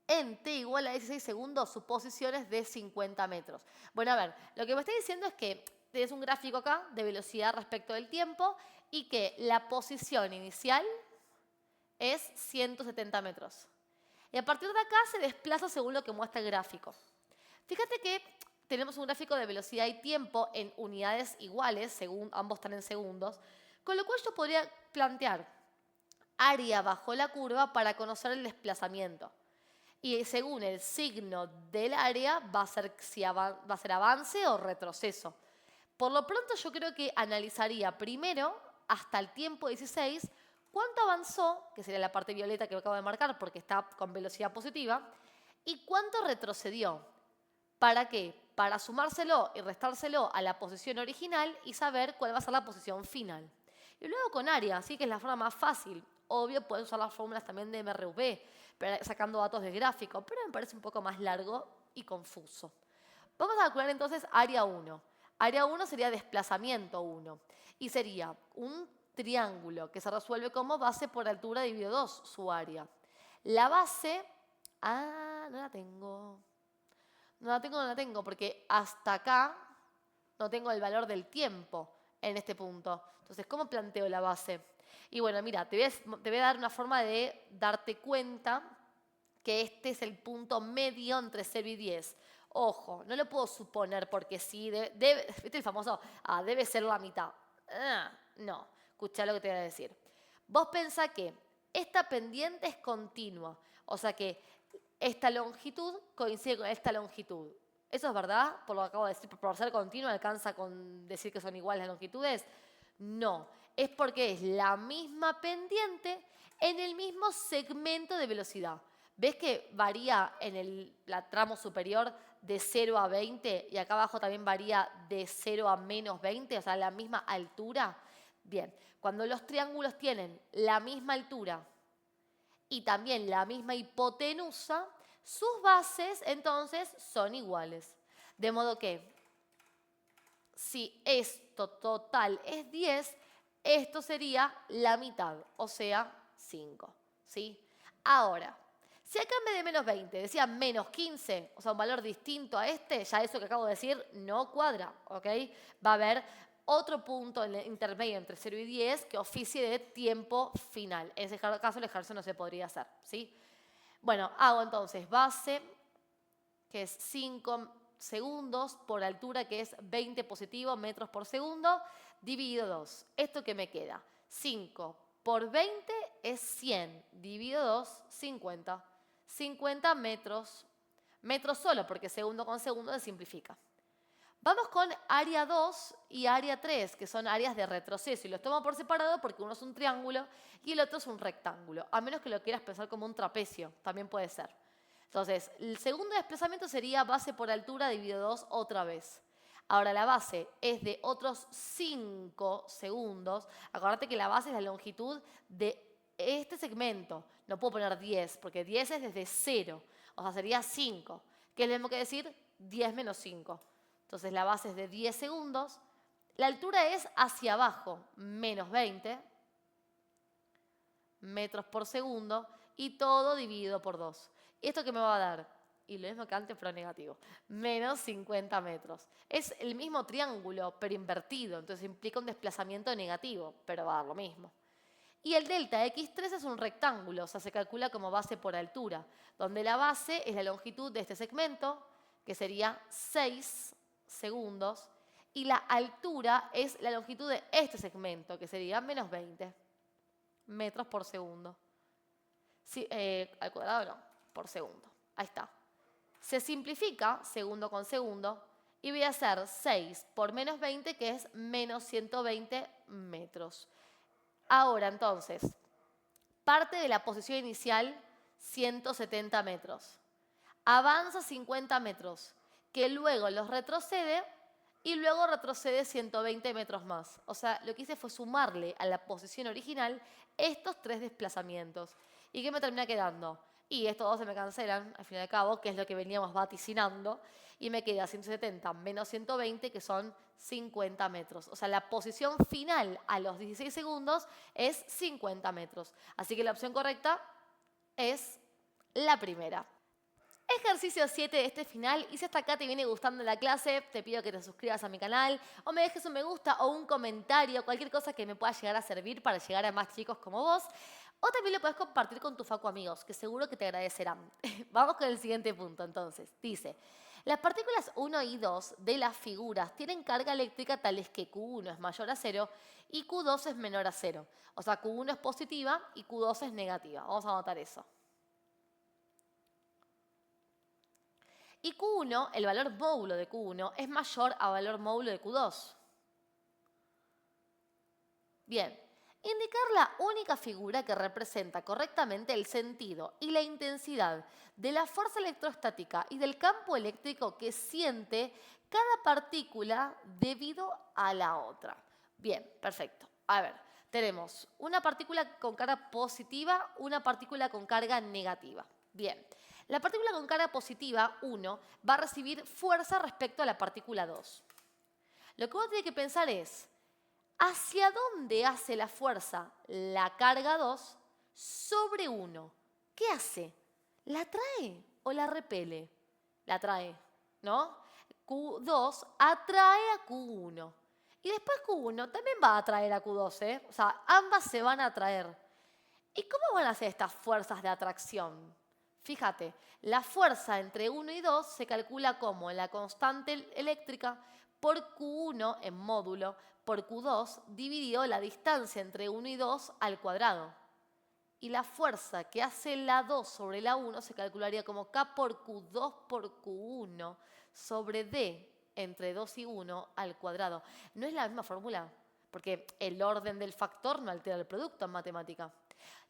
En t igual a 16 segundos, su posición es de 50 metros. Bueno, a ver, lo que me está diciendo es que tienes un gráfico acá de velocidad respecto del tiempo y que la posición inicial es 170 metros. Y a partir de acá se desplaza según lo que muestra el gráfico. Fíjate que tenemos un gráfico de velocidad y tiempo en unidades iguales, según ambos están en segundos, con lo cual yo podría plantear área bajo la curva para conocer el desplazamiento. Y según el signo del área va a ser si va a ser avance o retroceso. Por lo pronto yo creo que analizaría primero hasta el tiempo 16 cuánto avanzó, que sería la parte violeta que acabo de marcar porque está con velocidad positiva, y cuánto retrocedió. ¿Para qué? Para sumárselo y restárselo a la posición original y saber cuál va a ser la posición final. Y luego con área, así que es la forma más fácil. Obvio, puedes usar las fórmulas también de MRV, sacando datos del gráfico, pero me parece un poco más largo y confuso. Vamos a calcular entonces área 1. Área 1 sería desplazamiento 1 y sería un triángulo que se resuelve como base por altura dividido 2, su área. La base, no la tengo. No la tengo porque hasta acá no tengo el valor del tiempo en este punto. Entonces, ¿cómo planteo la base? Y bueno, mira, te voy a dar una forma de darte cuenta que este es el punto medio entre 0 y 10. Ojo, no lo puedo suponer porque sí, ¿viste el famoso? Debe ser la mitad. No, escuchá lo que te voy a decir. Vos pensá que esta pendiente es continua, o sea que esta longitud coincide con esta longitud. ¿Eso es verdad? Por lo que acabo de decir, por ser continua, ¿alcanza con decir que son iguales las longitudes? No, es porque es la misma pendiente en el mismo segmento de velocidad. ¿Ves que varía en el tramo superior de 0 a 20 y acá abajo también varía de 0 a menos 20, o sea, la misma altura? Bien, cuando los triángulos tienen la misma altura y también la misma hipotenusa, sus bases entonces son iguales. De modo que si esto total es 10, esto sería la mitad, o sea, 5. ¿Sí? Ahora, si acá en vez de menos 20 decía menos 15, o sea, un valor distinto a este, ya eso que acabo de decir no cuadra, ¿ok? Va a haber otro punto en el intermedio entre 0 y 10 que oficie de tiempo final. En ese caso el ejercicio no se podría hacer, ¿sí? Bueno, hago entonces base, que es 5 segundos por altura, que es 20 positivo metros por segundo, dividido 2. ¿Esto qué me queda? 5 por 20 es 100, dividido 2, 50. 50 metros, metros solo, porque segundo con segundo se simplifica. Vamos con área 2 y área 3, que son áreas de retroceso. Y los tomo por separado porque uno es un triángulo y el otro es un rectángulo. A menos que lo quieras pensar como un trapecio, también puede ser. Entonces, el segundo desplazamiento sería base por altura dividido 2 otra vez. Ahora la base es de otros 5 segundos. Acordate que la base es la longitud de este segmento. No puedo poner 10, porque 10 es desde 0. O sea, sería 5. ¿Qué es lo mismo que decir? 10 menos 5. Entonces la base es de 10 segundos. La altura es hacia abajo, menos 20 metros por segundo. Y todo dividido por 2. ¿Esto qué me va a dar? Y lo mismo que antes, pero negativo. Menos 50 metros. Es el mismo triángulo, pero invertido. Entonces implica un desplazamiento negativo, pero va a dar lo mismo. Y el delta x3 es un rectángulo, o sea, se calcula como base por altura, donde la base es la longitud de este segmento, que sería 6 segundos, y la altura es la longitud de este segmento, que sería menos 20 metros por segundo. Sí, al cuadrado no, por segundo. Ahí está. Se simplifica segundo con segundo y voy a hacer 6 por menos 20, que es menos 120 metros. Ahora, entonces, parte de la posición inicial, 170 metros. Avanza 50 metros, que luego los retrocede y luego retrocede 120 metros más. O sea, lo que hice fue sumarle a la posición original estos 3 desplazamientos. ¿Y qué me termina quedando? Y estos 2 se me cancelan, al fin y al cabo, que es lo que veníamos vaticinando, y me queda 170 menos 120, que son 50 metros. O sea, la posición final a los 16 segundos es 50 metros. Así que la opción correcta es la primera. Ejercicio 7 de este final, y si hasta acá te viene gustando la clase, te pido que te suscribas a mi canal o me dejes un me gusta o un comentario, cualquier cosa que me pueda llegar a servir para llegar a más chicos como vos. O también lo puedes compartir con tus facu amigos, que seguro que te agradecerán. Vamos con el siguiente punto entonces. Dice, las partículas 1 y 2 de las figuras tienen carga eléctrica tales que Q1 es mayor a 0 y Q2 es menor a 0. O sea, Q1 es positiva y Q2 es negativa. Vamos a anotar eso. Y Q1, el valor módulo de Q1, es mayor a valor módulo de Q2. Bien, indicar la única figura que representa correctamente el sentido y la intensidad de la fuerza electrostática y del campo eléctrico que siente cada partícula debido a la otra. Bien, perfecto. A ver, tenemos una partícula con carga positiva, una partícula con carga negativa. Bien, la partícula con carga positiva, 1, va a recibir fuerza respecto a la partícula 2. Lo que uno tiene que pensar es, ¿hacia dónde hace la fuerza la carga 2 sobre 1? ¿Qué hace? ¿La atrae o la repele? La atrae, ¿no? Q2 atrae a Q1. Y después Q1 también va a atraer a Q2, ¿eh? O sea, ambas se van a atraer. ¿Y cómo van a ser estas fuerzas de atracción? Fíjate, la fuerza entre 1 y 2 se calcula como la constante eléctrica por Q1 en módulo por Q2 dividido la distancia entre 1 y 2 al cuadrado. Y la fuerza que hace la 2 sobre la 1 se calcularía como K por Q2 por Q1 sobre D entre 2 y 1 al cuadrado. ¿No es la misma fórmula? Porque el orden del factor no altera el producto en matemática.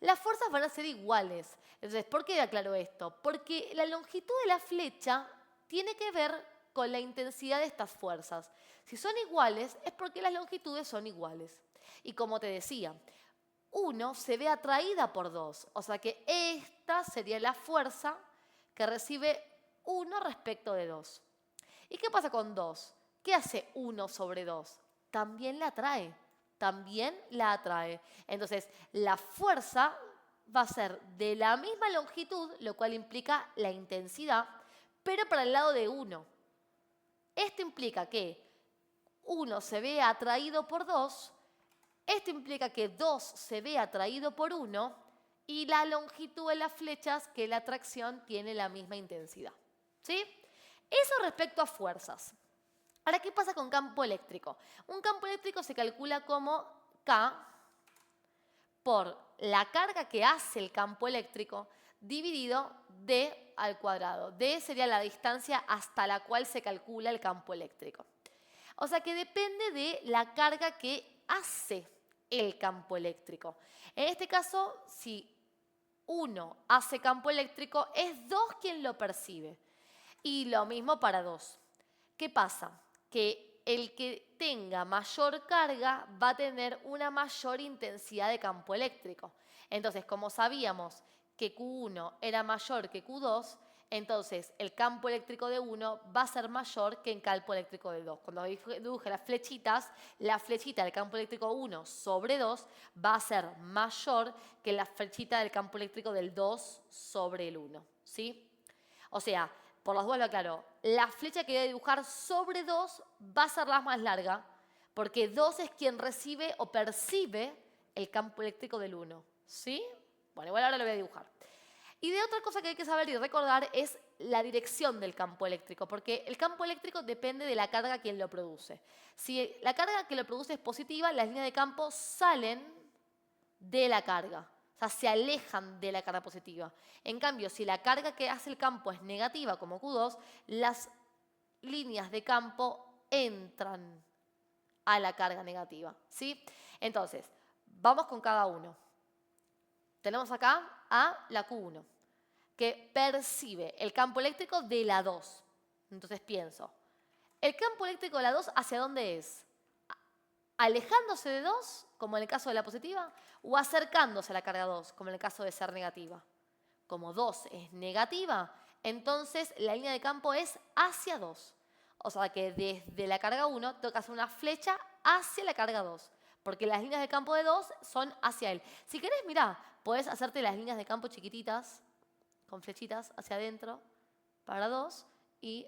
Las fuerzas van a ser iguales. Entonces, ¿por qué aclaro esto? Porque la longitud de la flecha tiene que ver con la intensidad de estas fuerzas. Si son iguales, es porque las longitudes son iguales. Y como te decía, 1 se ve atraída por 2. O sea que esta sería la fuerza que recibe 1 respecto de 2. ¿Y qué pasa con 2? ¿Qué hace 1 sobre 2? También la atrae. También la atrae. Entonces, la fuerza va a ser de la misma longitud, lo cual implica la intensidad, pero para el lado de 1. Esto implica que 1 se ve atraído por 2, esto implica que 2 se ve atraído por 1 y la longitud de las flechas, que la atracción tiene la misma intensidad. ¿Sí? Eso respecto a fuerzas. Ahora, ¿qué pasa con campo eléctrico? Un campo eléctrico se calcula como K por la carga que hace el campo eléctrico dividido D al cuadrado. D sería la distancia hasta la cual se calcula el campo eléctrico. O sea que depende de la carga que hace el campo eléctrico. En este caso, si 1 hace campo eléctrico, es 2 quien lo percibe. Y lo mismo para 2. ¿Qué pasa? Que el que tenga mayor carga va a tener una mayor intensidad de campo eléctrico. Entonces, como sabíamos que Q1 era mayor que Q2, entonces el campo eléctrico de 1 va a ser mayor que el campo eléctrico de 2. Cuando dibuje las flechitas, la flechita del campo eléctrico 1 sobre 2 va a ser mayor que la flechita del campo eléctrico del 2 sobre el 1. ¿Sí? O sea, por las dudas lo aclaro, la flecha que voy a dibujar sobre 2 va a ser la más larga, porque 2 es quien recibe o percibe el campo eléctrico del 1. ¿Sí? Bueno, igual ahora lo voy a dibujar. Y de otra cosa que hay que saber y recordar es la dirección del campo eléctrico, porque el campo eléctrico depende de la carga quien lo produce. Si la carga que lo produce es positiva, las líneas de campo salen de la carga. O sea, se alejan de la carga positiva. En cambio, si la carga que hace el campo es negativa, como Q2, las líneas de campo entran a la carga negativa. ¿Sí? Entonces, vamos con cada uno. Tenemos acá a la Q1, que percibe el campo eléctrico de la 2. Entonces pienso, ¿el campo eléctrico de la 2 hacia dónde es? ¿Alejándose de 2, como en el caso de la positiva, o acercándose a la carga 2, como en el caso de ser negativa? Como 2 es negativa, entonces la línea de campo es hacia 2. O sea que desde la carga 1 tengo que hacer una flecha hacia la carga 2, porque las líneas de campo de 2 son hacia él. Si querés, mirá, podés hacerte las líneas de campo chiquititas, con flechitas hacia adentro, para 2, y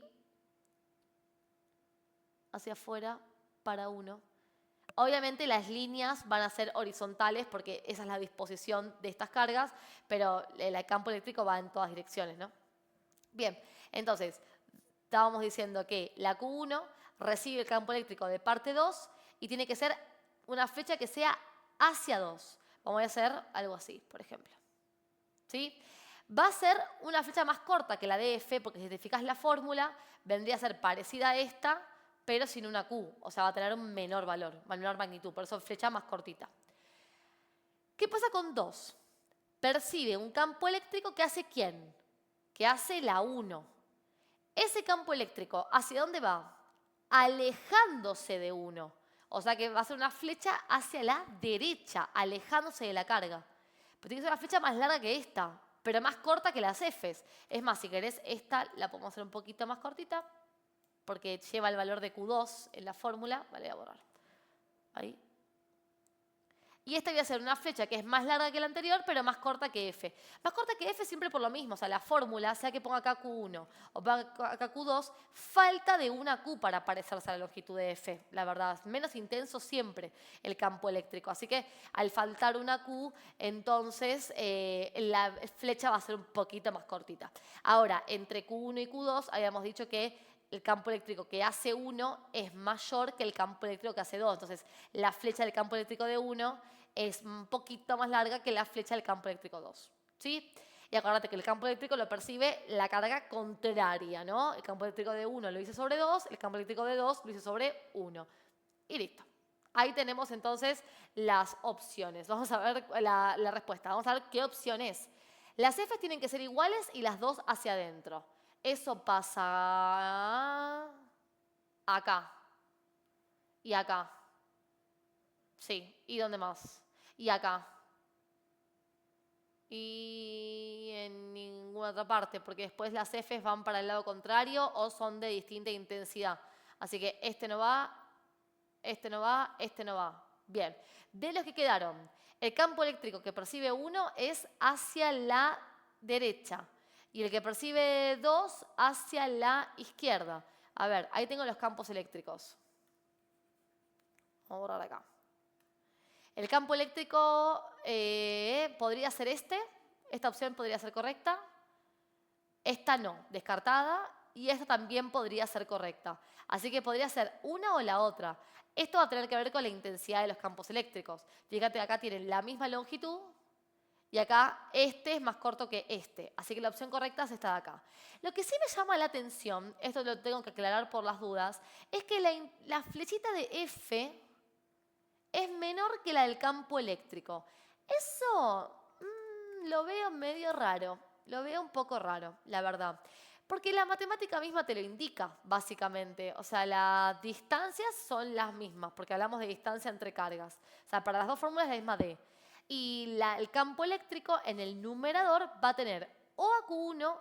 hacia afuera para 1. Obviamente las líneas van a ser horizontales porque esa es la disposición de estas cargas, pero el campo eléctrico va en todas direcciones, ¿no? Bien, entonces, estábamos diciendo que la Q1 recibe el campo eléctrico de parte 2 y tiene que ser una flecha que sea hacia 2. Vamos a hacer algo así, por ejemplo. ¿Sí? Va a ser una flecha más corta que la de F, porque si te fijas la fórmula, vendría a ser parecida a esta, pero sin una Q. O sea, va a tener un menor valor, menor magnitud, por eso flecha más cortita. ¿Qué pasa con 2? Percibe un campo eléctrico que hace ¿quién? Que hace la 1. Ese campo eléctrico, ¿hacia dónde va? Alejándose de 1. O sea que va a ser una flecha hacia la derecha, alejándose de la carga. Pero tiene que ser una flecha más larga que esta, pero más corta que las Fs. Es más, si querés, esta la podemos hacer un poquito más cortita, porque lleva el valor de Q2 en la fórmula. Vale, voy a borrar. Ahí. Y esta voy a ser una flecha que es más larga que la anterior, pero más corta que F. Más corta que F siempre por lo mismo. O sea, la fórmula, sea que ponga acá Q1 o ponga acá Q2, falta de una Q para parecerse a la longitud de F. La verdad, menos intenso siempre el campo eléctrico. Así que al faltar una Q, entonces la flecha va a ser un poquito más cortita. Ahora, entre Q1 y Q2 habíamos dicho que el campo eléctrico que hace 1 es mayor que el campo eléctrico que hace 2. Entonces, la flecha del campo eléctrico de 1 es un poquito más larga que la flecha del campo eléctrico 2. ¿Sí? Y acuérdate que el campo eléctrico lo percibe la carga contraria, ¿no? El campo eléctrico de 1 lo hice sobre 2, el campo eléctrico de 2 lo hice sobre 1. Y listo. Ahí tenemos entonces las opciones. Vamos a ver la respuesta. Vamos a ver qué opción es. Las F tienen que ser iguales y las dos hacia adentro. Eso pasa acá y acá. Sí, ¿y dónde más? Y acá. Y en ninguna otra parte, porque después las Fs van para el lado contrario o son de distinta intensidad. Así que este no va, este no va, este no va. Bien, de los que quedaron, el campo eléctrico que percibe 1 es hacia la derecha y el que percibe 2 hacia la izquierda. A ver, ahí tengo los campos eléctricos. Vamos a borrar acá. El campo eléctrico podría ser este. Esta opción podría ser correcta. Esta no, descartada. Y esta también podría ser correcta. Así que podría ser una o la otra. Esto va a tener que ver con la intensidad de los campos eléctricos. Fíjate, acá tienen la misma longitud y acá este es más corto que este. Así que la opción correcta es esta de acá. Lo que sí me llama la atención, esto lo tengo que aclarar por las dudas, es que la flechita de F es menor que la del campo eléctrico. Eso lo veo medio raro, lo veo un poco raro, la verdad. Porque la matemática misma te lo indica, básicamente. O sea, las distancias son las mismas, porque hablamos de distancia entre cargas. O sea, para las dos fórmulas es la misma D. Y el campo eléctrico en el numerador va a tener o a Q1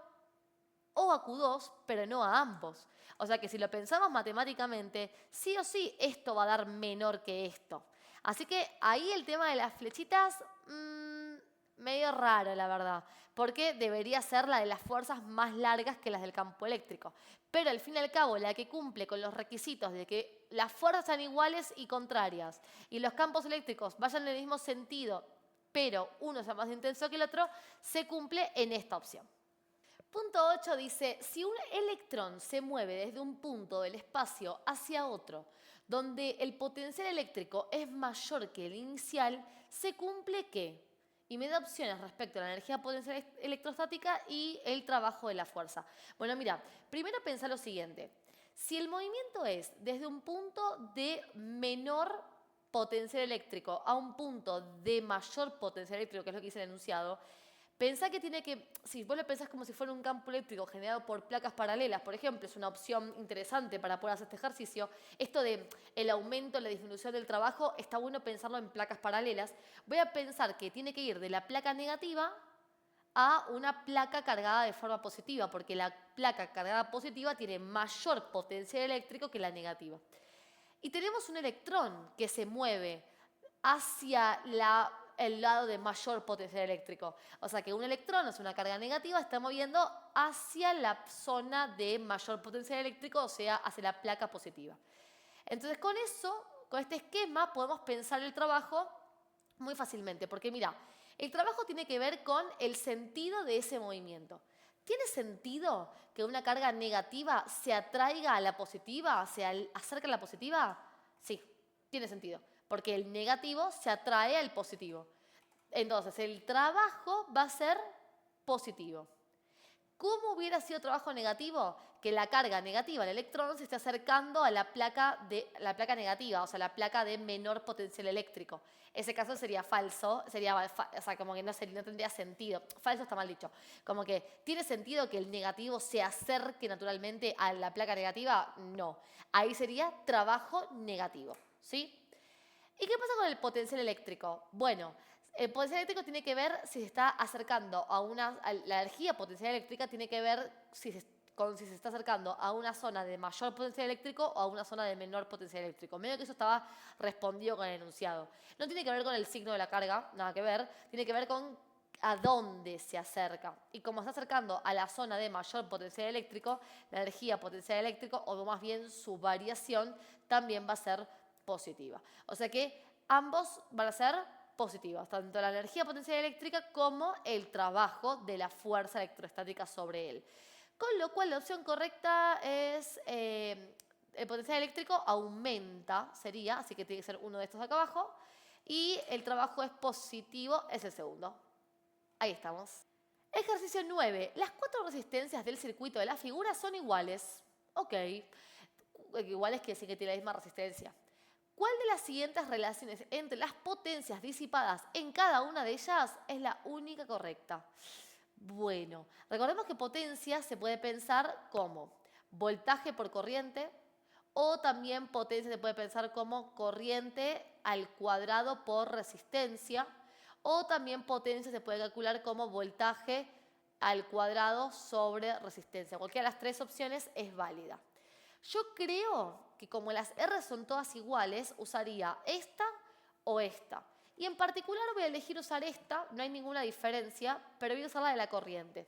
o a Q2, pero no a ambos. O sea que si lo pensamos matemáticamente, sí o sí esto va a dar menor que esto. Así que ahí el tema de las flechitas, medio raro la verdad, porque debería ser la de las fuerzas más largas que las del campo eléctrico. Pero al fin y al cabo, la que cumple con los requisitos de que las fuerzas sean iguales y contrarias y los campos eléctricos vayan en el mismo sentido, pero uno sea más intenso que el otro, se cumple en esta opción. Punto 8 dice, si un electrón se mueve desde un punto del espacio hacia otro, donde el potencial eléctrico es mayor que el inicial, se cumple que, y me da opciones respecto a la energía potencial electrostática y el trabajo de la fuerza. Bueno, mira, primero pensá lo siguiente. Si el movimiento es desde un punto de menor potencial eléctrico a un punto de mayor potencial eléctrico, que es lo que dice el enunciado, pensá que tiene que, si vos lo pensás como si fuera un campo eléctrico generado por placas paralelas, por ejemplo, es una opción interesante para poder hacer este ejercicio. Esto de el aumento, la disminución del trabajo, está bueno pensarlo en placas paralelas. Voy a pensar que tiene que ir de la placa negativa a una placa cargada de forma positiva, porque la placa cargada positiva tiene mayor potencial eléctrico que la negativa. Y tenemos un electrón que se mueve hacia el lado de mayor potencial eléctrico. O sea que un electrón, es una carga negativa, está moviendo hacia la zona de mayor potencial eléctrico, o sea, hacia la placa positiva. Entonces con eso, con este esquema, podemos pensar el trabajo muy fácilmente. Porque mira, el trabajo tiene que ver con el sentido de ese movimiento. ¿Tiene sentido que una carga negativa se atraiga a la positiva, se acerque a la positiva? Sí, tiene sentido, porque el negativo se atrae al positivo. Entonces, el trabajo va a ser positivo. ¿Cómo hubiera sido trabajo negativo? Que la carga negativa, el electrón, se esté acercando a la placa negativa, o sea, la placa de menor potencial eléctrico. Ese caso sería falso, o sea, como que no tendría sentido. Falso está mal dicho. Como que, ¿tiene sentido que el negativo se acerque naturalmente a la placa negativa? No. Ahí sería trabajo negativo, ¿sí? ¿Y qué pasa con el potencial eléctrico? Bueno, el potencial eléctrico tiene que ver si se está acercando a la energía potencial eléctrica, tiene que ver si con si se está acercando a una zona de mayor potencial eléctrico o a una zona de menor potencial eléctrico. Medio que eso estaba respondido con el enunciado. No tiene que ver con el signo de la carga, nada que ver, tiene que ver con a dónde se acerca. Y como está acercando a la zona de mayor potencial eléctrico, la energía potencial eléctrico, o más bien su variación, también va a ser positiva. O sea que ambos van a ser positivas, tanto la energía potencial eléctrica como el trabajo de la fuerza electrostática sobre él. Con lo cual la opción correcta es el potencial eléctrico aumenta, sería, así que tiene que ser uno de estos de acá abajo, y el trabajo es positivo, es el segundo. Ahí estamos. Ejercicio 9. Las 4 resistencias del circuito de la figura son iguales. Ok, iguales quiere decir que tiene la misma resistencia. ¿Cuál de las siguientes relaciones entre las potencias disipadas en cada una de ellas es la única correcta? Bueno, recordemos que potencia se puede pensar como voltaje por corriente o también potencia se puede pensar como corriente al cuadrado por resistencia o también potencia se puede calcular como voltaje al cuadrado sobre resistencia. Cualquiera de las tres opciones es válida. Yo creo que como las R son todas iguales, usaría esta o esta. Y en particular voy a elegir usar esta, no hay ninguna diferencia, pero voy a usar la de la corriente.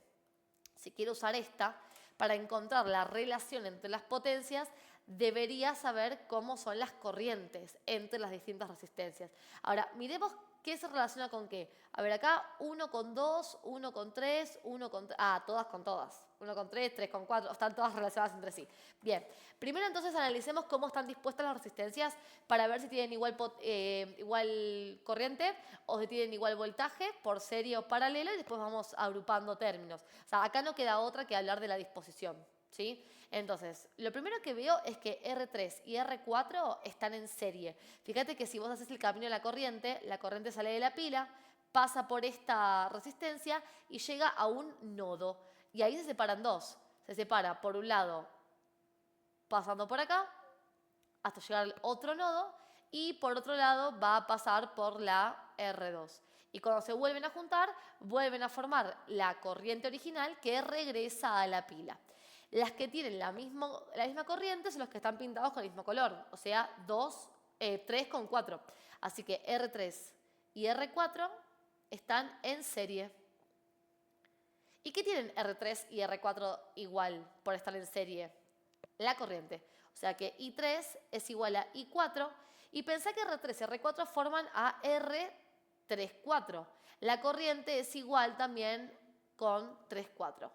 Si quiero usar esta, para encontrar la relación entre las potencias, debería saber cómo son las corrientes entre las distintas resistencias. Ahora, miremos qué se relaciona con qué. A ver, acá 1 con 2, 1 con 3, 1 con... todas con todas. 1 con 3, 3 con 4, están todas relacionadas entre sí. Bien, primero entonces analicemos cómo están dispuestas las resistencias para ver si tienen igual corriente o si tienen igual voltaje por serie o paralelo y después vamos agrupando términos. O sea, acá no queda otra que hablar de la disposición, ¿sí? Entonces, lo primero que veo es que R3 y R4 están en serie. Fíjate que si vos haces el camino de la corriente sale de la pila, pasa por esta resistencia y llega a un nodo. Y ahí se separan dos. Se separa por un lado pasando por acá hasta llegar al otro nodo y por otro lado va a pasar por la R2. Y cuando se vuelven a juntar, vuelven a formar la corriente original que regresa a la pila. Las que tienen la misma corriente son los que están pintados con el mismo color, o sea, 3 con 4. Así que R3 y R4 están en serie. ¿Y qué tienen R3 y R4 igual por estar en serie? La corriente. O sea que I3 es igual a I4 y pensá que R3 y R4 forman a R34. La corriente es igual también con 3,4.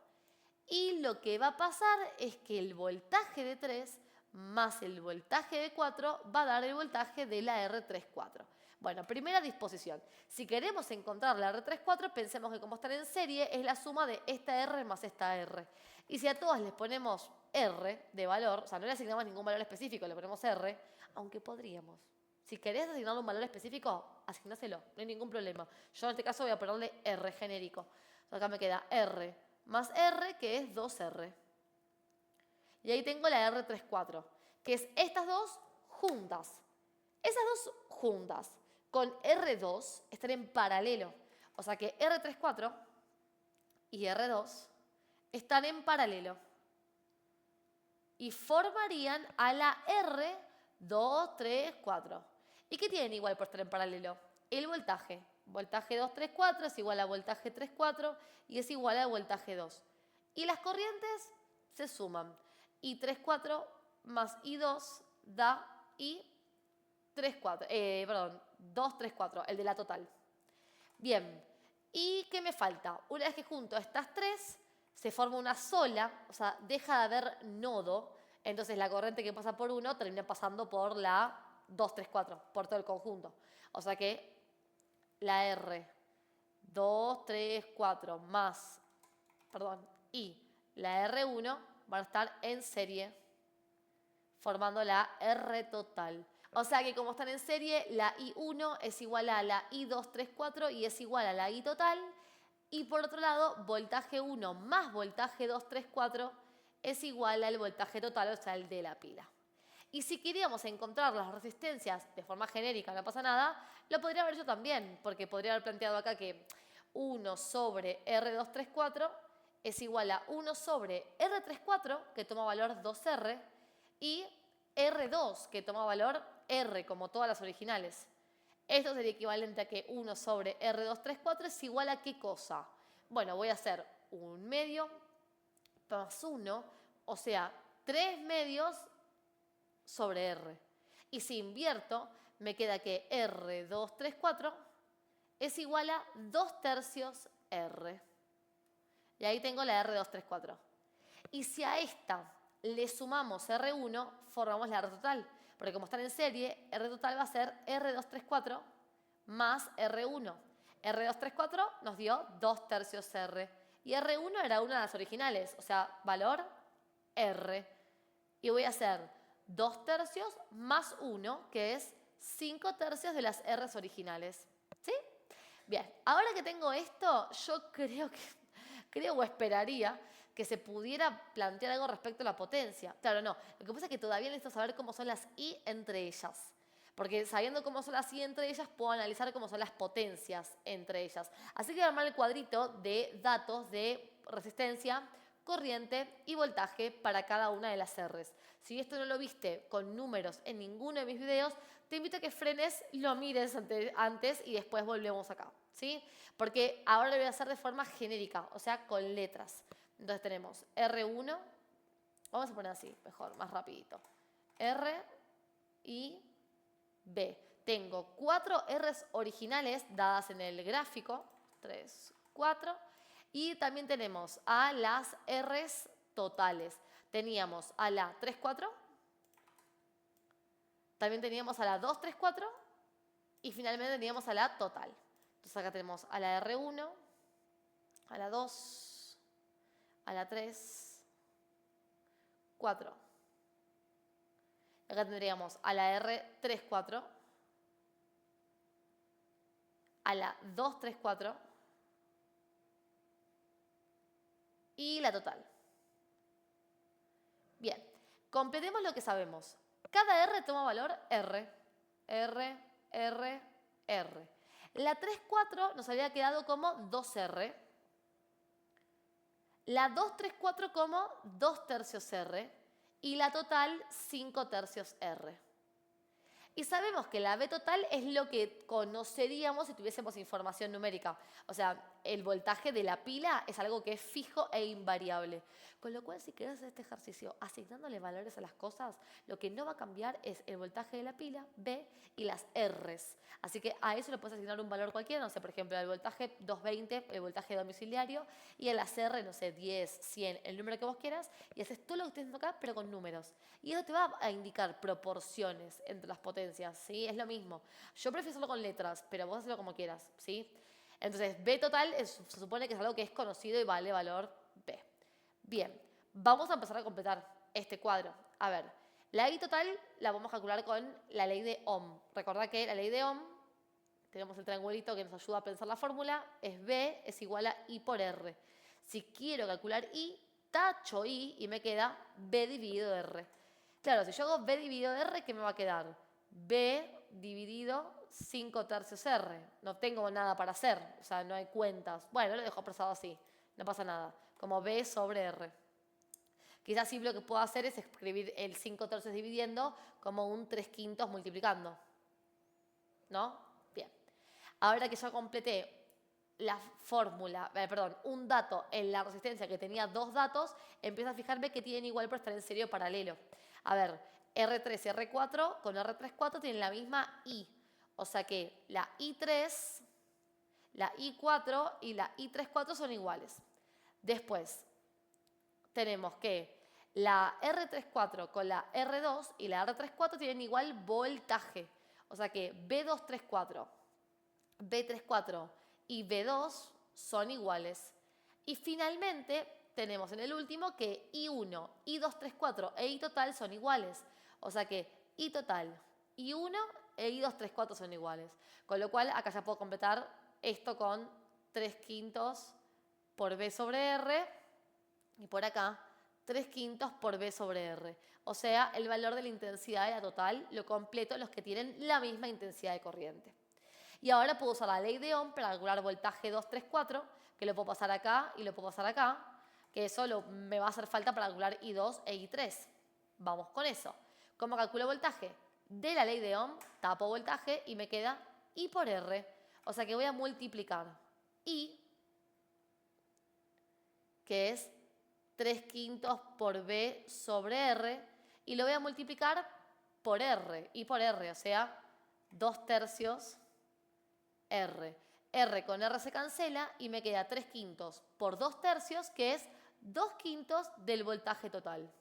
Y lo que va a pasar es que el voltaje de 3 más el voltaje de 4 va a dar el voltaje de la R34. Bueno, primera disposición. Si queremos encontrar la R34, pensemos que como están en serie, es la suma de esta R más esta R. Y si a todas les ponemos R de valor, o sea, no le asignamos ningún valor específico, le ponemos R, aunque podríamos. Si querés asignarle un valor específico, asignáselo, no hay ningún problema. Yo en este caso voy a ponerle R genérico. O sea, acá me queda R más R, que es 2R. Y ahí tengo la R34, que es estas dos juntas. Esas dos juntas con R2 están en paralelo. O sea que R34 y R2 están en paralelo. Y formarían a la R234. ¿Y qué tienen igual por estar en paralelo? El voltaje. Voltaje 234 es igual a voltaje 34 y es igual a voltaje 2. Y las corrientes se suman. I34 más I2 da I34, 234, el de la total. Bien, ¿y qué me falta? Una vez que junto a estas tres, se forma una sola, o sea, deja de haber nodo, entonces la corriente que pasa por uno termina pasando por la 234, por todo el conjunto. O sea que la R 234 más, y la R1 van a estar en serie, formando la R total. O sea que como están en serie, la I1 es igual a la I234 y es igual a la I total. Y por otro lado, voltaje 1 más voltaje 234 es igual al voltaje total, o sea, el de la pila. Y si queríamos encontrar las resistencias de forma genérica, no pasa nada, lo podría haber yo también, porque podría haber planteado acá que 1 sobre R234 es igual a 1 sobre R34, que toma valor 2R, y R2, que toma valor R, como todas las originales. Esto sería equivalente a que 1 sobre R234 es igual a ¿qué cosa? Bueno, voy a hacer un medio más 1, o sea, 3 medios sobre R. Y si invierto, me queda que R234 es igual a 2 tercios R. Y ahí tengo la R234. Y si a esta le sumamos R1, formamos la R total. Porque como están en serie, R total va a ser R234 más R1. R234 nos dio 2 tercios R. Y R1 era una de las originales, o sea, valor R. Y voy a hacer 2 tercios más 1, que es 5 tercios de las R's originales. ¿Sí? Bien, ahora que tengo esto, yo creo o esperaría que se pudiera plantear algo respecto a la potencia. Claro, no. Lo que pasa es que todavía necesito saber cómo son las I entre ellas. Porque sabiendo cómo son las I entre ellas, puedo analizar cómo son las potencias entre ellas. Así que voy a armar el cuadrito de datos de resistencia, corriente y voltaje para cada una de las R's. Si esto no lo viste con números en ninguno de mis videos, te invito a que frenes, lo mires antes y después volvemos acá, ¿sí? Porque ahora lo voy a hacer de forma genérica, o sea, con letras. Entonces tenemos R1, vamos a poner así, mejor, más rapidito. R y B. Tengo 4 R's originales dadas en el gráfico, 3, 4, y también tenemos a las R's totales. Teníamos a la 3, 4, también teníamos a la 2, 3, 4 y finalmente teníamos a la total. Entonces acá tenemos a la R1, a la 2, a la 3, 4. Acá tendríamos a la R34, a la 234 y la total. Bien, completemos lo que sabemos. Cada R toma valor R, R, R, R. La 34 nos había quedado como 2R. La 234 como 2 tercios R. Y la total 5 tercios R. Y sabemos que la B total es lo que conoceríamos si tuviésemos información numérica. O sea, el voltaje de la pila es algo que es fijo e invariable. Con lo cual, si querés hacer este ejercicio asignándole valores a las cosas, lo que no va a cambiar es el voltaje de la pila, B, y las R's. Así que a eso le puedes asignar un valor cualquiera, no sé, por ejemplo, el voltaje 220, el voltaje domiciliario, y a las R, no sé, 10, 100, el número que vos quieras, y haces todo lo que estoy haciendo acá, pero con números. Y eso te va a indicar proporciones entre las potencias, ¿sí? Es lo mismo. Yo prefiero hacerlo con letras, pero vos hazlo como quieras, ¿sí? Entonces, B total se supone que es algo que es conocido y vale valor B. Bien, vamos a empezar a completar este cuadro. A ver, la I total la vamos a calcular con la ley de Ohm. Recordá que la ley de Ohm, tenemos el triangulito que nos ayuda a pensar la fórmula, es B es igual a I por R. Si quiero calcular I, tacho I y me queda B dividido R. Claro, si yo hago B dividido R, ¿qué me va a quedar? B dividido 5 tercios R. No tengo nada para hacer, o sea, no hay cuentas. Bueno, lo dejo expresado así, no pasa nada. Como B sobre R. Quizás sí lo que puedo hacer es escribir el 5 tercios dividiendo como un 3 quintos multiplicando. ¿No? Bien. Ahora que ya completé la fórmula, un dato en la resistencia que tenía 2 datos, empiezo a fijarme que tienen igual por estar en serio paralelo. A ver, R3 y R4 con R34 tienen la misma I. O sea que la I3, la I4 y la I34 son iguales. Después, tenemos que la R34 con la R2 y la R34 tienen igual voltaje. O sea que B234, B34 y B2 son iguales. Y finalmente tenemos en el último que I1, I234 e I total son iguales. O sea que I total, I1 e I234 son iguales. Con lo cual acá ya puedo completar esto con 3 quintos por B sobre R y por acá 3 quintos por B sobre R. O sea, el valor de la intensidad de la total lo completo los que tienen la misma intensidad de corriente. Y ahora puedo usar la ley de Ohm para calcular voltaje 234, que lo puedo pasar acá y lo puedo pasar acá. que eso me va a hacer falta para calcular I2 e I3. Vamos con eso. ¿Cómo calculo voltaje? De la ley de Ohm, tapo voltaje y me queda I por R. O sea que voy a multiplicar I, que es 3/5 por B sobre R, y lo voy a multiplicar por R, I por R, o sea, 2/3 R. R con R se cancela y me queda 3/5 por 2/3, que es 2/5 del voltaje total.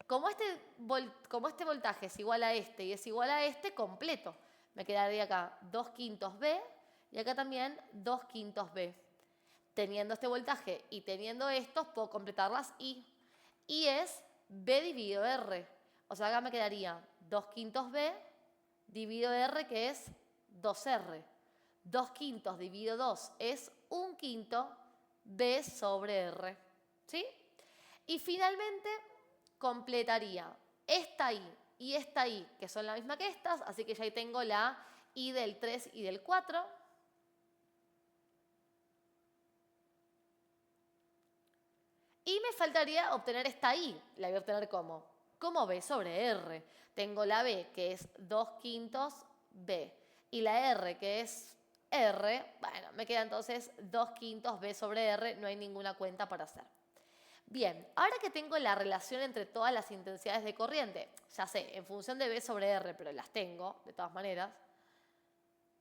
Como este voltaje es igual a este y es igual a este, completo. Me quedaría acá 2/5 B y acá también 2/5 B. Teniendo este voltaje y teniendo estos, puedo completar las I. I es B dividido R. O sea, acá me quedaría 2/5 B dividido R, que es 2R. 2/5 dividido 2 es 1/5 B sobre R. ¿Sí? Y finalmente completaría esta I y esta I, que son la misma que estas, así que ya ahí tengo la I del 3 y del 4. Y me faltaría obtener esta I. La voy a obtener ¿cómo? Como B sobre R. Tengo la B, que es 2/5 B. Y la R, que es R, bueno, me queda entonces 2/5 B sobre R. No hay ninguna cuenta para hacer. Bien, ahora que tengo la relación entre todas las intensidades de corriente, ya sé, en función de B sobre R, pero las tengo, de todas maneras,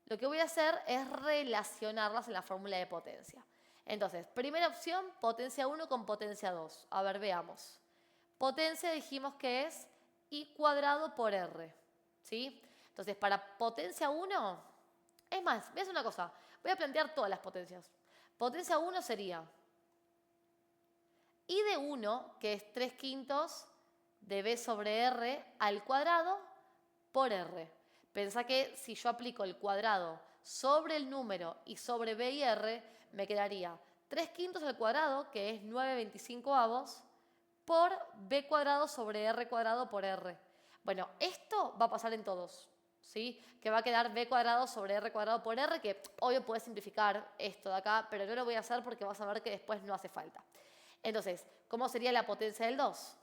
lo que voy a hacer es relacionarlas en la fórmula de potencia. Entonces, primera opción, potencia 1 con potencia 2. A ver, veamos. Potencia dijimos que es I cuadrado por R. ¿Sí? Entonces, para potencia 1, es más, voy a hacer una cosa. Voy a plantear todas las potencias. Potencia 1 sería I de 1, que es 3/5 de B sobre R al cuadrado por R. Pensá que si yo aplico el cuadrado sobre el número y sobre B y R, me quedaría 3/5 al cuadrado, que es 9/25, por B cuadrado sobre R cuadrado por R. Bueno, esto va a pasar en todos, ¿sí? Que va a quedar B cuadrado sobre R cuadrado por R, que obvio puedes simplificar esto de acá, pero no lo voy a hacer porque vas a ver que después no hace falta. Entonces, ¿cómo sería la potencia del 2?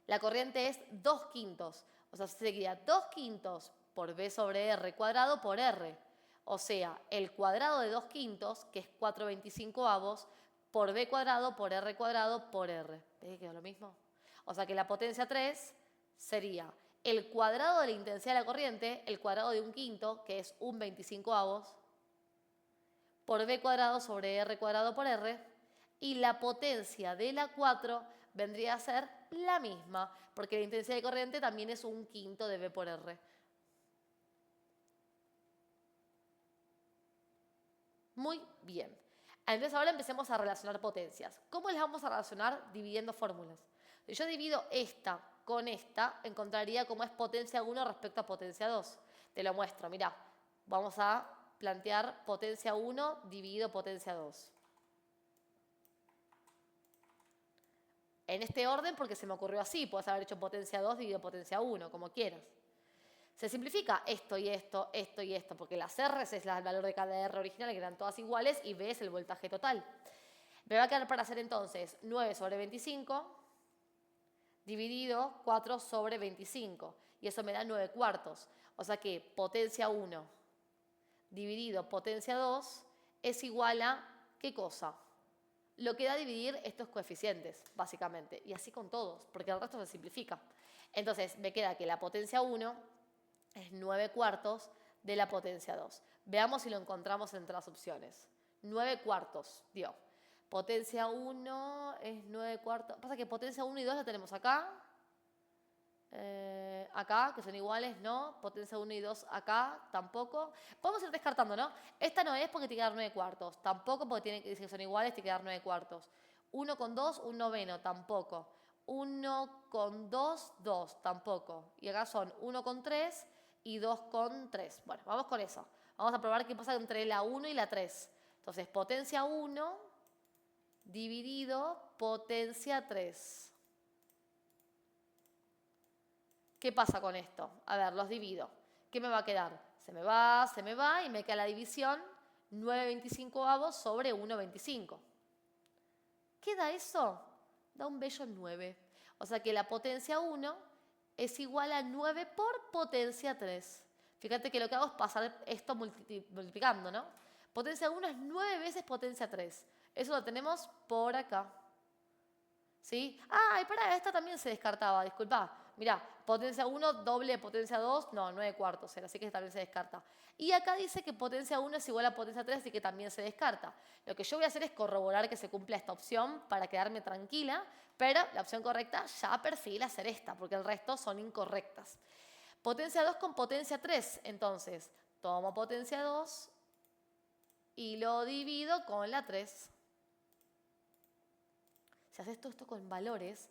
La corriente es 2/5, o sea, sería 2/5 por B sobre R cuadrado por R. O sea, el cuadrado de 2/5, que es 4/25, por B cuadrado por R cuadrado por R. ¿Ves que quedó lo mismo? O sea que la potencia 3 sería el cuadrado de la intensidad de la corriente, el cuadrado de 1/5, que es 1/25, por B cuadrado sobre R cuadrado por R, y la potencia de la 4 vendría a ser la misma, porque la intensidad de corriente también es 1/5 de B por R. Muy bien. Entonces ahora empecemos a relacionar potencias. ¿Cómo las vamos a relacionar? Dividiendo fórmulas. Si yo divido esta con esta, encontraría cómo es potencia 1 respecto a potencia 2. Te lo muestro, mirá. Vamos a plantear potencia 1 dividido potencia 2. En este orden porque se me ocurrió así. Puedes haber hecho potencia 2 dividido potencia 1, como quieras. Se simplifica esto y esto, esto y esto, porque las R's es el valor de cada R original, que eran todas iguales, y B es el voltaje total. Me va a quedar para hacer entonces 9 sobre 25 dividido 4 sobre 25. Y eso me da 9/4. O sea que potencia 1 dividido potencia 2 es igual a ¿qué cosa? Lo que da dividir estos coeficientes, básicamente. Y así con todos, porque el resto se simplifica. Entonces me queda que la potencia 1 es 9/4 de la potencia 2. Veamos si lo encontramos entre las opciones. 9/4 dio. Potencia 1 es 9/4. Pasa que potencia 1 y 2 la tenemos acá. Acá, que son iguales, no. Potencia 1 y 2 acá, tampoco. Podemos ir descartando, ¿no? Esta no es porque tiene que dar 9/4. Tampoco porque tiene que decir que son iguales, tiene que dar 9/4. 1 con 2, un noveno, tampoco. 1 con 2, 2, tampoco. Y acá son 1 con 3 y 2 con 3. Bueno, vamos con eso. Vamos a probar qué pasa entre la 1 y la 3. Entonces, potencia 1 dividido potencia 3. ¿Qué pasa con esto? A ver, los divido. ¿Qué me va a quedar? Se me va y me queda la división. 9/25 sobre 1/25. ¿Qué da eso? Da un bello 9. O sea que la potencia 1 es igual a 9 por potencia 3. Fíjate que lo que hago es pasar esto multiplicando, ¿no? Potencia 1 es 9 veces potencia 3. Eso lo tenemos por acá. ¿Sí? Ah, y para esta también se descartaba, disculpa. Mirá, potencia 1 doble de potencia 2, no, 9/4 era, así que también se descarta. Y acá dice que potencia 1 es igual a potencia 3, así que también se descarta. Lo que yo voy a hacer es corroborar que se cumpla esta opción para quedarme tranquila, pero la opción correcta ya perfila ser esta, porque el resto son incorrectas. Potencia 2 con potencia 3, entonces tomo potencia 2 y lo divido con la 3. Si haces todo esto con valores,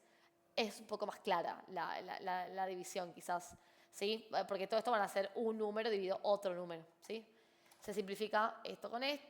es un poco más clara la división quizás, ¿sí? Porque todo esto van a ser un número dividido otro número, ¿sí? Se simplifica esto con esto,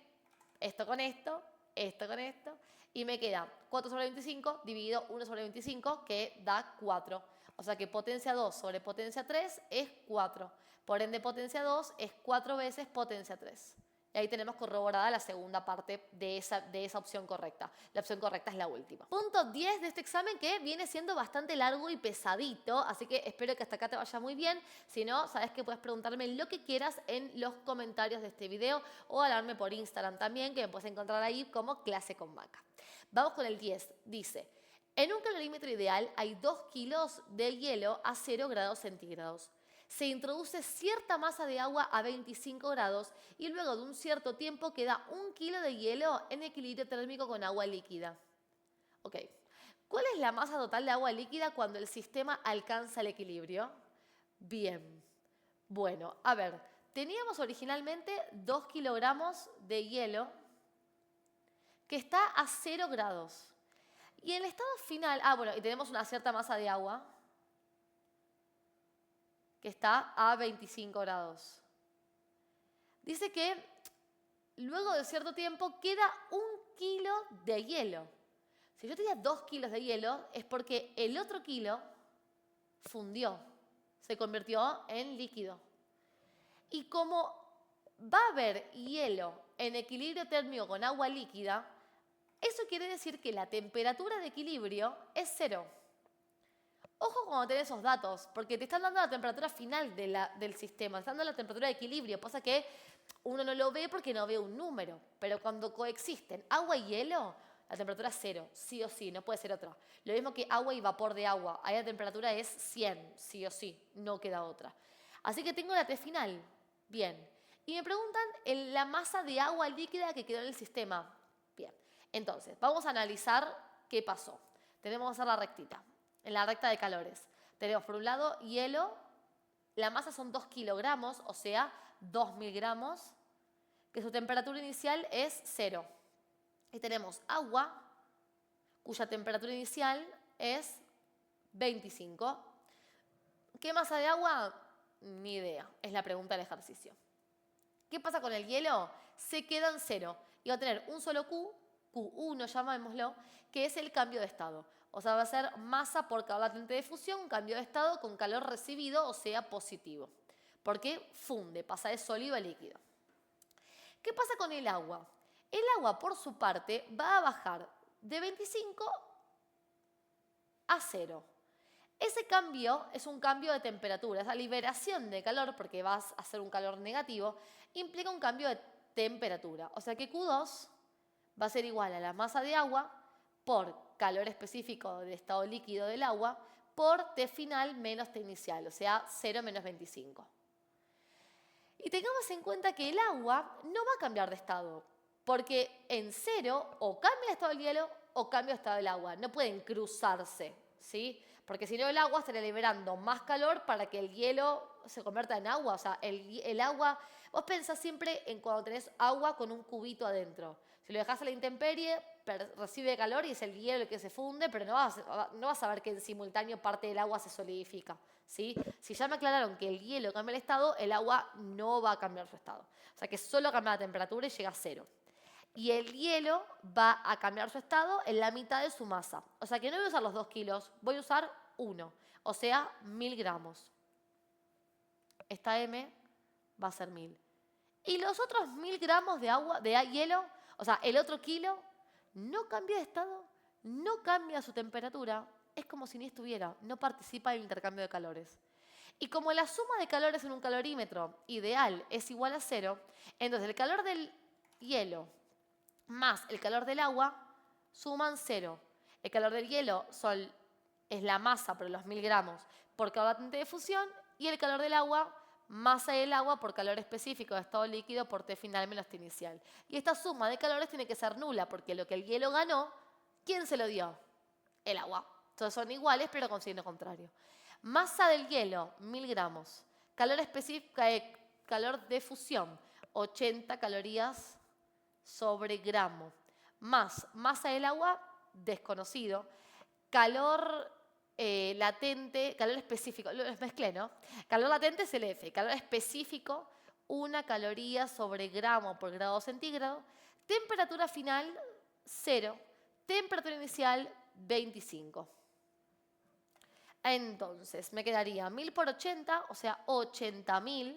esto con esto, esto con esto, y me queda 4/25 dividido 1/25, que da 4. O sea que potencia 2 sobre potencia 3 es 4. Por ende, potencia 2 es 4 veces potencia 3. Y ahí tenemos corroborada la segunda parte de esa opción correcta. La opción correcta es la última. Punto 10 de este examen, que viene siendo bastante largo y pesadito, así que espero que hasta acá te vaya muy bien. Si no, sabes que puedes preguntarme lo que quieras en los comentarios de este video o hablarme por Instagram también, que me puedes encontrar ahí como Clase con Maca. Vamos con el 10. Dice: en un calorímetro ideal hay 2 kilos de hielo a 0 grados centígrados. Se introduce cierta masa de agua a 25 grados y luego de un cierto tiempo queda 1 kilo de hielo en equilibrio térmico con agua líquida. Ok. ¿Cuál es la masa total de agua líquida cuando el sistema alcanza el equilibrio? Bien. Bueno, a ver, teníamos originalmente 2 kilogramos de hielo que está a 0 grados. Y en el estado final, bueno, y tenemos una cierta masa de agua que está a 25 grados. Dice que luego de cierto tiempo queda 1 kilo de hielo. Si yo tenía 2 kilos de hielo, es porque el otro kilo fundió, se convirtió en líquido. Y como va a haber hielo en equilibrio térmico con agua líquida, eso quiere decir que la temperatura de equilibrio es 0. Ojo cuando tenés esos datos, porque te están dando la temperatura final del sistema, te están dando la temperatura de equilibrio. Pasa que uno no lo ve porque no ve un número, pero cuando coexisten agua y hielo, la temperatura es 0, sí o sí, no puede ser otra. Lo mismo que agua y vapor de agua, ahí la temperatura es 100, sí o sí, no queda otra. Así que tengo la T final, bien. Y me preguntan la masa de agua líquida que quedó en el sistema. Bien, entonces, vamos a analizar qué pasó. Tenemos que hacer la rectita. En la recta de calores tenemos por un lado hielo, la masa son 2 kilogramos, o sea, 2000 gramos, que su temperatura inicial es 0. Y tenemos agua, cuya temperatura inicial es 25. ¿Qué masa de agua? Ni idea, es la pregunta del ejercicio. ¿Qué pasa con el hielo? Se queda en 0 y va a tener un solo Q, Q1 llamémoslo, que es el cambio de estado. O sea, va a ser masa por calor latente de fusión, cambio de estado con calor recibido, o sea, positivo. Porque funde, pasa de sólido a líquido. ¿Qué pasa con el agua? El agua, por su parte, va a bajar de 25 a 0. Ese cambio es un cambio de temperatura, esa liberación de calor, porque vas a hacer un calor negativo, implica un cambio de temperatura. O sea que Q2 va a ser igual a la masa de agua por calor específico del estado líquido del agua por T final menos T inicial, o sea, 0 menos 25. Y tengamos en cuenta que el agua no va a cambiar de estado, porque en 0 o cambia el estado del hielo o cambia el estado del agua. No pueden cruzarse, ¿sí? Porque si no, el agua estaría liberando más calor para que el hielo se convierta en agua. O sea, el agua, vos pensás siempre en cuando tenés agua con un cubito adentro. Si lo dejás a la intemperie, recibe calor y es el hielo el que se funde, pero no vas a ver que en simultáneo parte del agua se solidifica, ¿sí? Si ya me aclararon que el hielo cambia el estado, el agua no va a cambiar su estado. O sea que solo cambia la temperatura y llega a 0. Y el hielo va a cambiar su estado en la mitad de su masa. O sea que no voy a usar los 2 kilos, voy a usar 1, o sea, 1000 gramos. Esta M va a ser 1000. Y los otros 1000 gramos de agua, hielo, o sea, el otro kilo, no cambia de estado, no cambia su temperatura, es como si ni estuviera, no participa en el intercambio de calores. Y como la suma de calores en un calorímetro ideal es igual a 0, entonces el calor del hielo más el calor del agua suman 0. El calor del hielo es la masa por los 1000 gramos por cada latente de fusión y el calor del agua, masa del agua por calor específico de estado líquido por T final menos T inicial. Y esta suma de calores tiene que ser nula porque lo que el hielo ganó, ¿quién se lo dio? El agua. Entonces son iguales pero con signo contrario. Masa del hielo, 1000 gramos. Calor específico, calor de fusión, 80 calorías sobre gramo. Más masa del agua, desconocido. Calor latente, calor específico, los mezclé, ¿no? Calor latente es el F. Calor específico, 1 caloría sobre gramo por grado centígrado. Temperatura final, 0. Temperatura inicial, 25. Entonces, me quedaría 1000 por 80, o sea, 80.000.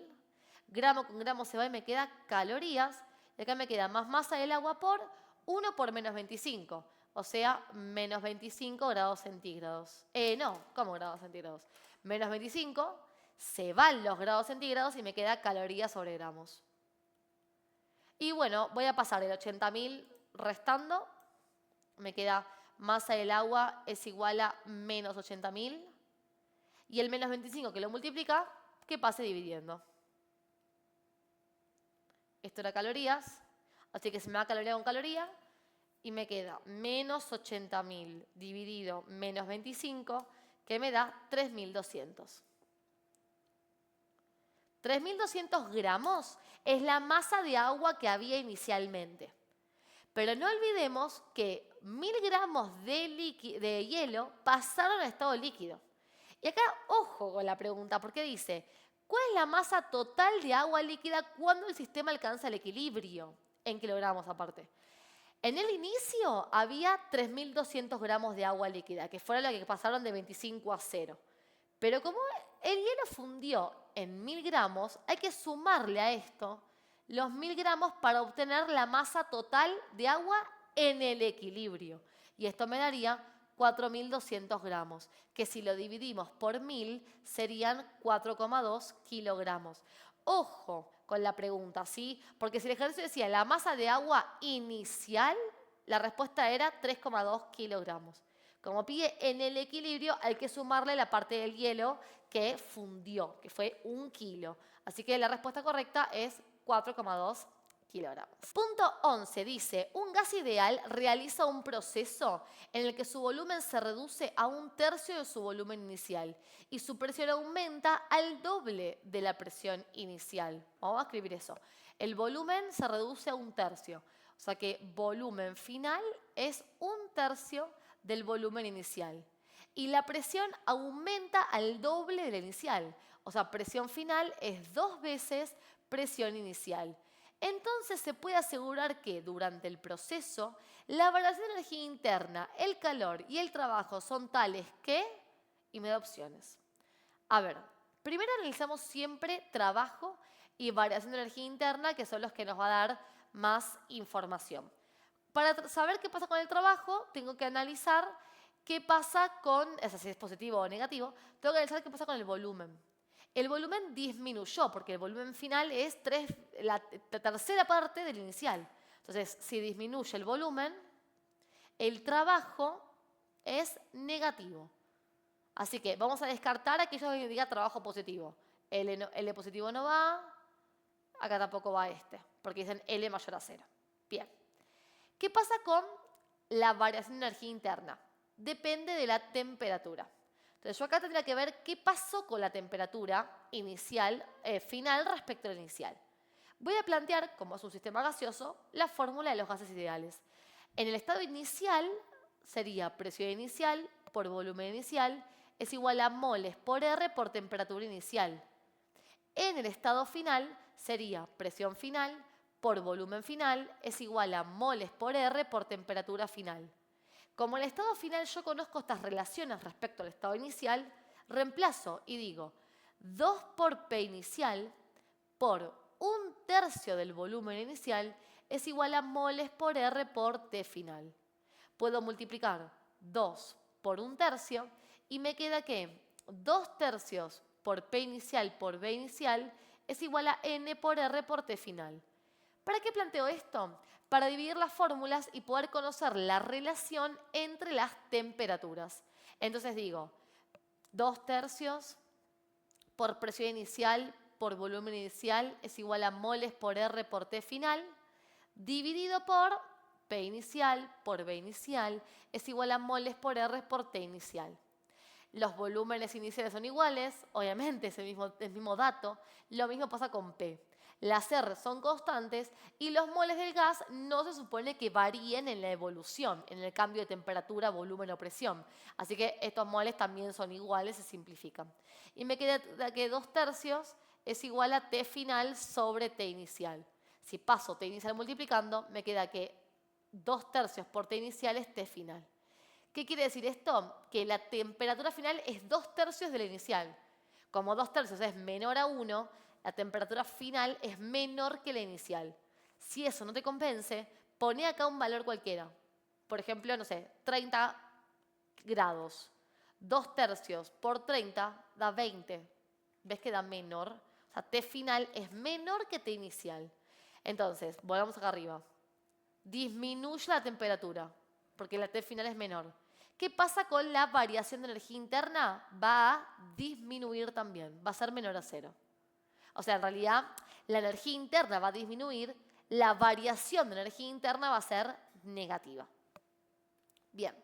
Gramo con gramo se va y me queda calorías. Y acá me queda más masa del agua por 1 por menos 25. O sea, menos 25 grados centígrados. No, ¿cómo grados centígrados? Menos 25, se van los grados centígrados y me queda calorías sobre gramos. Y bueno, voy a pasar el 80.000 restando. Me queda masa del agua es igual a menos 80.000. Y el menos 25 que lo multiplica, que pase dividiendo. Esto era calorías, así que se me va caloría con caloría y me queda menos 80.000 dividido menos 25, que me da 3.200. 3.200 gramos es la masa de agua que había inicialmente. Pero no olvidemos que 1000 gramos de hielo pasaron a estado líquido. Y acá, ojo con la pregunta, porque dice, ¿cuál es la masa total de agua líquida cuando el sistema alcanza el equilibrio? En kilogramos aparte. En el inicio había 3.200 gramos de agua líquida, que fueron las que pasaron de 25 a 0. Pero como el hielo fundió en 1000 gramos, hay que sumarle a esto los 1000 gramos para obtener la masa total de agua en el equilibrio. Y esto me daría 4.200 gramos, que si lo dividimos por 1000 serían 4,2 kilogramos. Ojo con la pregunta, ¿sí? Porque si el ejercicio decía la masa de agua inicial, la respuesta era 3,2 kilogramos. Como pide en el equilibrio, hay que sumarle la parte del hielo que fundió, que fue 1 kilo. Así que la respuesta correcta es 4,2 kilogramos. Punto 11 dice, un gas ideal realiza un proceso en el que su volumen se reduce a 1/3 de su volumen inicial y su presión aumenta al doble de la presión inicial. Vamos a escribir eso. El volumen se reduce a 1/3. O sea que volumen final es 1/3 del volumen inicial. Y la presión aumenta al doble de la inicial. O sea, presión final es 2 veces presión inicial. Entonces se puede asegurar que durante el proceso la variación de energía interna, el calor y el trabajo son tales que... y me da opciones. A ver, primero analizamos siempre trabajo y variación de energía interna, que son los que nos va a dar más información. Para saber qué pasa con el trabajo, tengo que analizar qué pasa con, si es positivo o negativo, tengo que analizar qué pasa con el volumen. El volumen disminuyó porque el volumen final es la tercera parte del inicial. Entonces, si disminuye el volumen, el trabajo es negativo. Así que vamos a descartar aquello que diga trabajo positivo. L positivo no va, acá tampoco va este, porque dicen L mayor a 0. Bien. ¿Qué pasa con la variación de energía interna? Depende de la temperatura. Entonces yo acá tendría que ver qué pasó con la temperatura inicial, final respecto al inicial. Voy a plantear, como es un sistema gaseoso, la fórmula de los gases ideales. En el estado inicial sería presión inicial por volumen inicial es igual a moles por R por temperatura inicial. En el estado final sería presión final por volumen final es igual a moles por R por temperatura final. Como en el estado final yo conozco estas relaciones respecto al estado inicial, reemplazo y digo 2 por P inicial por 1/3 del volumen inicial es igual a moles por R por T final. Puedo multiplicar 2 por 1/3 y me queda que 2/3 por P inicial por B inicial es igual a N por R por T final. ¿Para qué planteo esto? Para dividir las fórmulas y poder conocer la relación entre las temperaturas. Entonces digo, 2/3 por presión inicial por volumen inicial es igual a moles por R por T final, dividido por P inicial por B inicial es igual a moles por R por T inicial. Los volúmenes iniciales son iguales, obviamente es el mismo dato. Lo mismo pasa con P. Las R son constantes y los moles del gas no se supone que varíen en la evolución, en el cambio de temperatura, volumen o presión. Así que estos moles también son iguales, se simplifican. Y me queda que 2/3 es igual a T final sobre T inicial. Si paso T inicial multiplicando, me queda que 2/3 por T inicial es T final. ¿Qué quiere decir esto? Que la temperatura final es 2/3 de la inicial. Como 2/3 es menor a 1, la temperatura final es menor que la inicial. Si eso no te convence, pone acá un valor cualquiera. Por ejemplo, no sé, 30 grados. 2/3 por 30 da 20. ¿Ves que da menor? O sea, T final es menor que T inicial. Entonces, volvamos acá arriba. Disminuye la temperatura, porque la T final es menor. ¿Qué pasa con la variación de energía interna? Va a disminuir también, va a ser menor a 0. O sea, en realidad, la energía interna va a disminuir, la variación de energía interna va a ser negativa. Bien.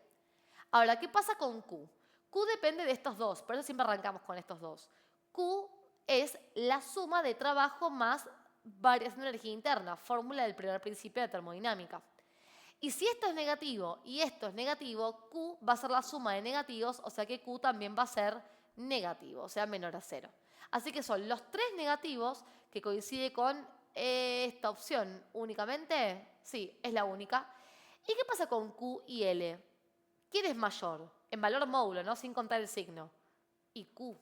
Ahora, ¿qué pasa con Q? Q depende de estos dos, por eso siempre arrancamos con estos dos. Q es la suma de trabajo más variación de energía interna, fórmula del primer principio de termodinámica. Y si esto es negativo y esto es negativo, Q va a ser la suma de negativos, o sea que Q también va a ser negativo, o sea, menor a 0. Así que son los tres negativos que coincide con esta opción únicamente. Sí, es la única. ¿Y qué pasa con Q y L? ¿Quién es mayor? En valor módulo, ¿no? Sin contar el signo. Y Q.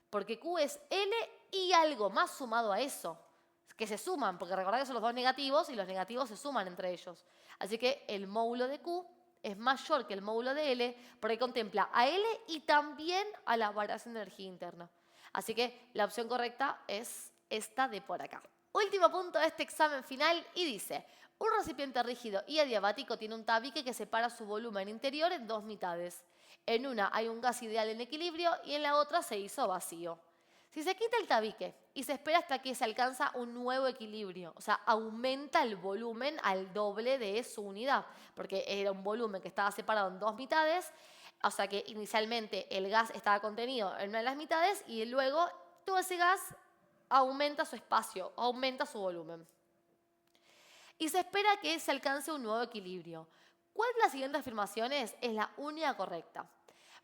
Porque Q es L y algo más sumado a eso. Que se suman, porque recordad que son los dos negativos y los negativos se suman entre ellos. Así que el módulo de Q es mayor que el módulo de L porque contempla a L y también a la variación de energía interna. Así que la opción correcta es esta de por acá. Último punto de este examen final y dice, un recipiente rígido y adiabático tiene un tabique que separa su volumen interior en dos mitades. En una hay un gas ideal en equilibrio y en la otra se hizo vacío. Si se quita el tabique y se espera hasta que se alcanza un nuevo equilibrio, o sea, aumenta el volumen al doble de su unidad, porque era un volumen que estaba separado en dos mitades, o sea que inicialmente el gas estaba contenido en una de las mitades y luego todo ese gas aumenta su espacio, aumenta su volumen. Y se espera que se alcance un nuevo equilibrio. ¿Cuál de las siguientes afirmaciones es la única correcta?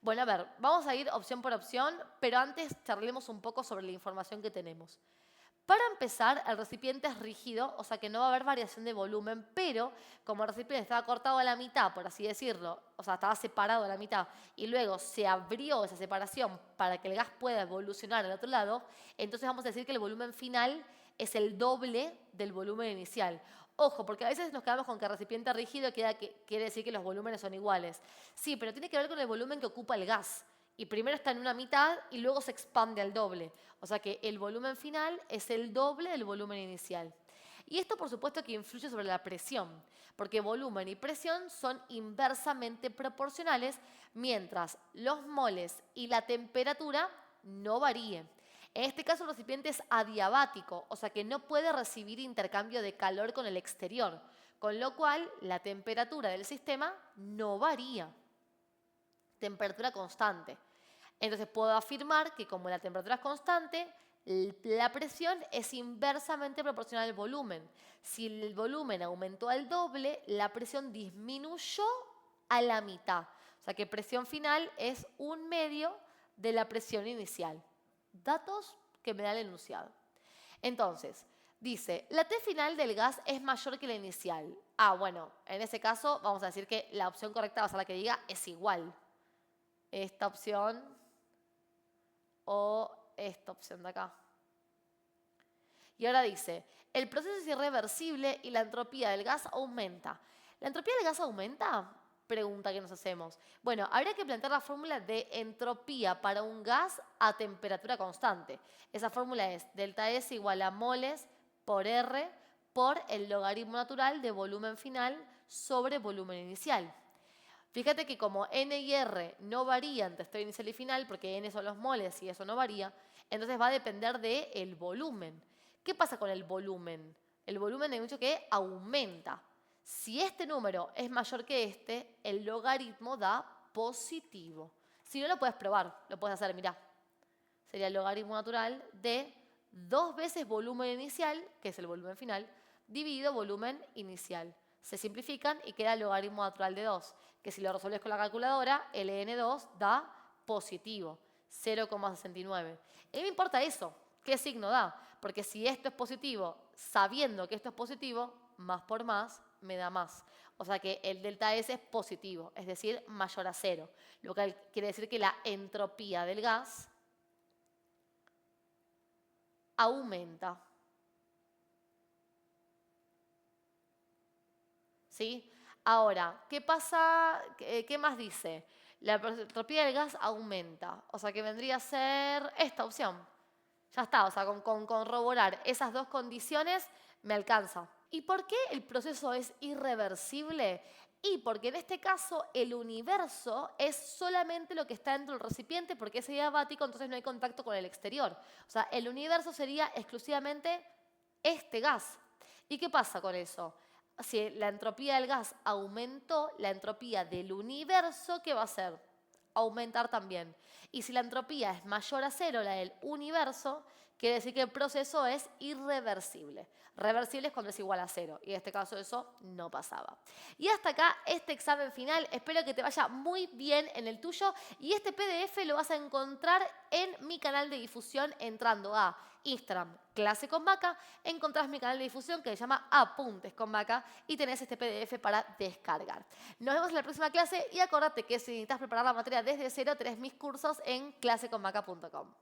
Bueno, a ver, vamos a ir opción por opción, pero antes charlemos un poco sobre la información que tenemos. Para empezar, el recipiente es rígido, o sea que no va a haber variación de volumen, pero como el recipiente estaba cortado a la mitad, por así decirlo, o sea, estaba separado a la mitad, y luego se abrió esa separación para que el gas pueda evolucionar al otro lado, entonces vamos a decir que el volumen final es el doble del volumen inicial. Ojo, porque a veces nos quedamos con que el recipiente rígido quiere decir que los volúmenes son iguales. Sí, pero tiene que ver con el volumen que ocupa el gas. Y primero está en una mitad y luego se expande al doble. O sea que el volumen final es el doble del volumen inicial. Y esto por supuesto que influye sobre la presión, porque volumen y presión son inversamente proporcionales, mientras los moles y la temperatura no varíen. En este caso el recipiente es adiabático, o sea que no puede recibir intercambio de calor con el exterior, con lo cual la temperatura del sistema no varía. Temperatura constante. Entonces puedo afirmar que como la temperatura es constante, la presión es inversamente proporcional al volumen. Si el volumen aumentó al doble, la presión disminuyó a la mitad. O sea que presión final es 1/2 de la presión inicial. Datos que me da el enunciado. Entonces, dice, la T final del gas es mayor que la inicial. Ah, bueno, en ese caso vamos a decir que la opción correcta va a ser la que diga es igual. Esta opción o esta opción de acá. Y ahora dice, el proceso es irreversible y la entropía del gas aumenta. ¿La entropía del gas aumenta? Pregunta que nos hacemos. Bueno, habría que plantear la fórmula de entropía para un gas a temperatura constante. Esa fórmula es delta S igual a moles por R por el logaritmo natural de volumen final sobre volumen inicial. Fíjate que como N y R no varían de estado inicial y final, porque N son los moles y eso no varía, entonces va a depender del volumen. ¿Qué pasa con el volumen? El volumen hay mucho que aumenta. Si este número es mayor que este, el logaritmo da positivo. Si no, lo puedes probar, lo puedes hacer, mirá. Sería el logaritmo natural de 2 veces volumen inicial, que es el volumen final, dividido volumen inicial. Se simplifican y queda el logaritmo natural de 2, que si lo resuelves con la calculadora, ln2 da positivo, 0,69. A mí me importa eso, qué signo da, porque si esto es positivo, sabiendo que esto es positivo, más por más me da más. O sea que el delta S es positivo, es decir, mayor a 0, lo que quiere decir que la entropía del gas aumenta. ¿Sí? Ahora, ¿qué pasa? ¿Qué más dice? La entropía del gas aumenta. O sea que vendría a ser esta opción. Ya está, o sea, con corroborar esas dos condiciones me alcanza. ¿Y por qué el proceso es irreversible? Y porque en este caso el universo es solamente lo que está dentro del recipiente porque es adiabático, entonces no hay contacto con el exterior. O sea, el universo sería exclusivamente este gas. ¿Y qué pasa con eso? Si la entropía del gas aumentó, la entropía del universo, ¿qué va a hacer? Aumentar también. Y si la entropía es mayor a 0, la del universo, quiere decir que el proceso es irreversible. Reversible es cuando es igual a 0, y en este caso eso no pasaba. Y hasta acá este examen final. Espero que te vaya muy bien en el tuyo, y este PDF lo vas a encontrar en mi canal de difusión entrando a Instagram, Clase con Maca. Encontrás mi canal de difusión que se llama Apuntes con Maca y tenés este PDF para descargar. Nos vemos en la próxima clase y acordate que si necesitas preparar la materia desde cero, tenés mis cursos en claseconmaca.com.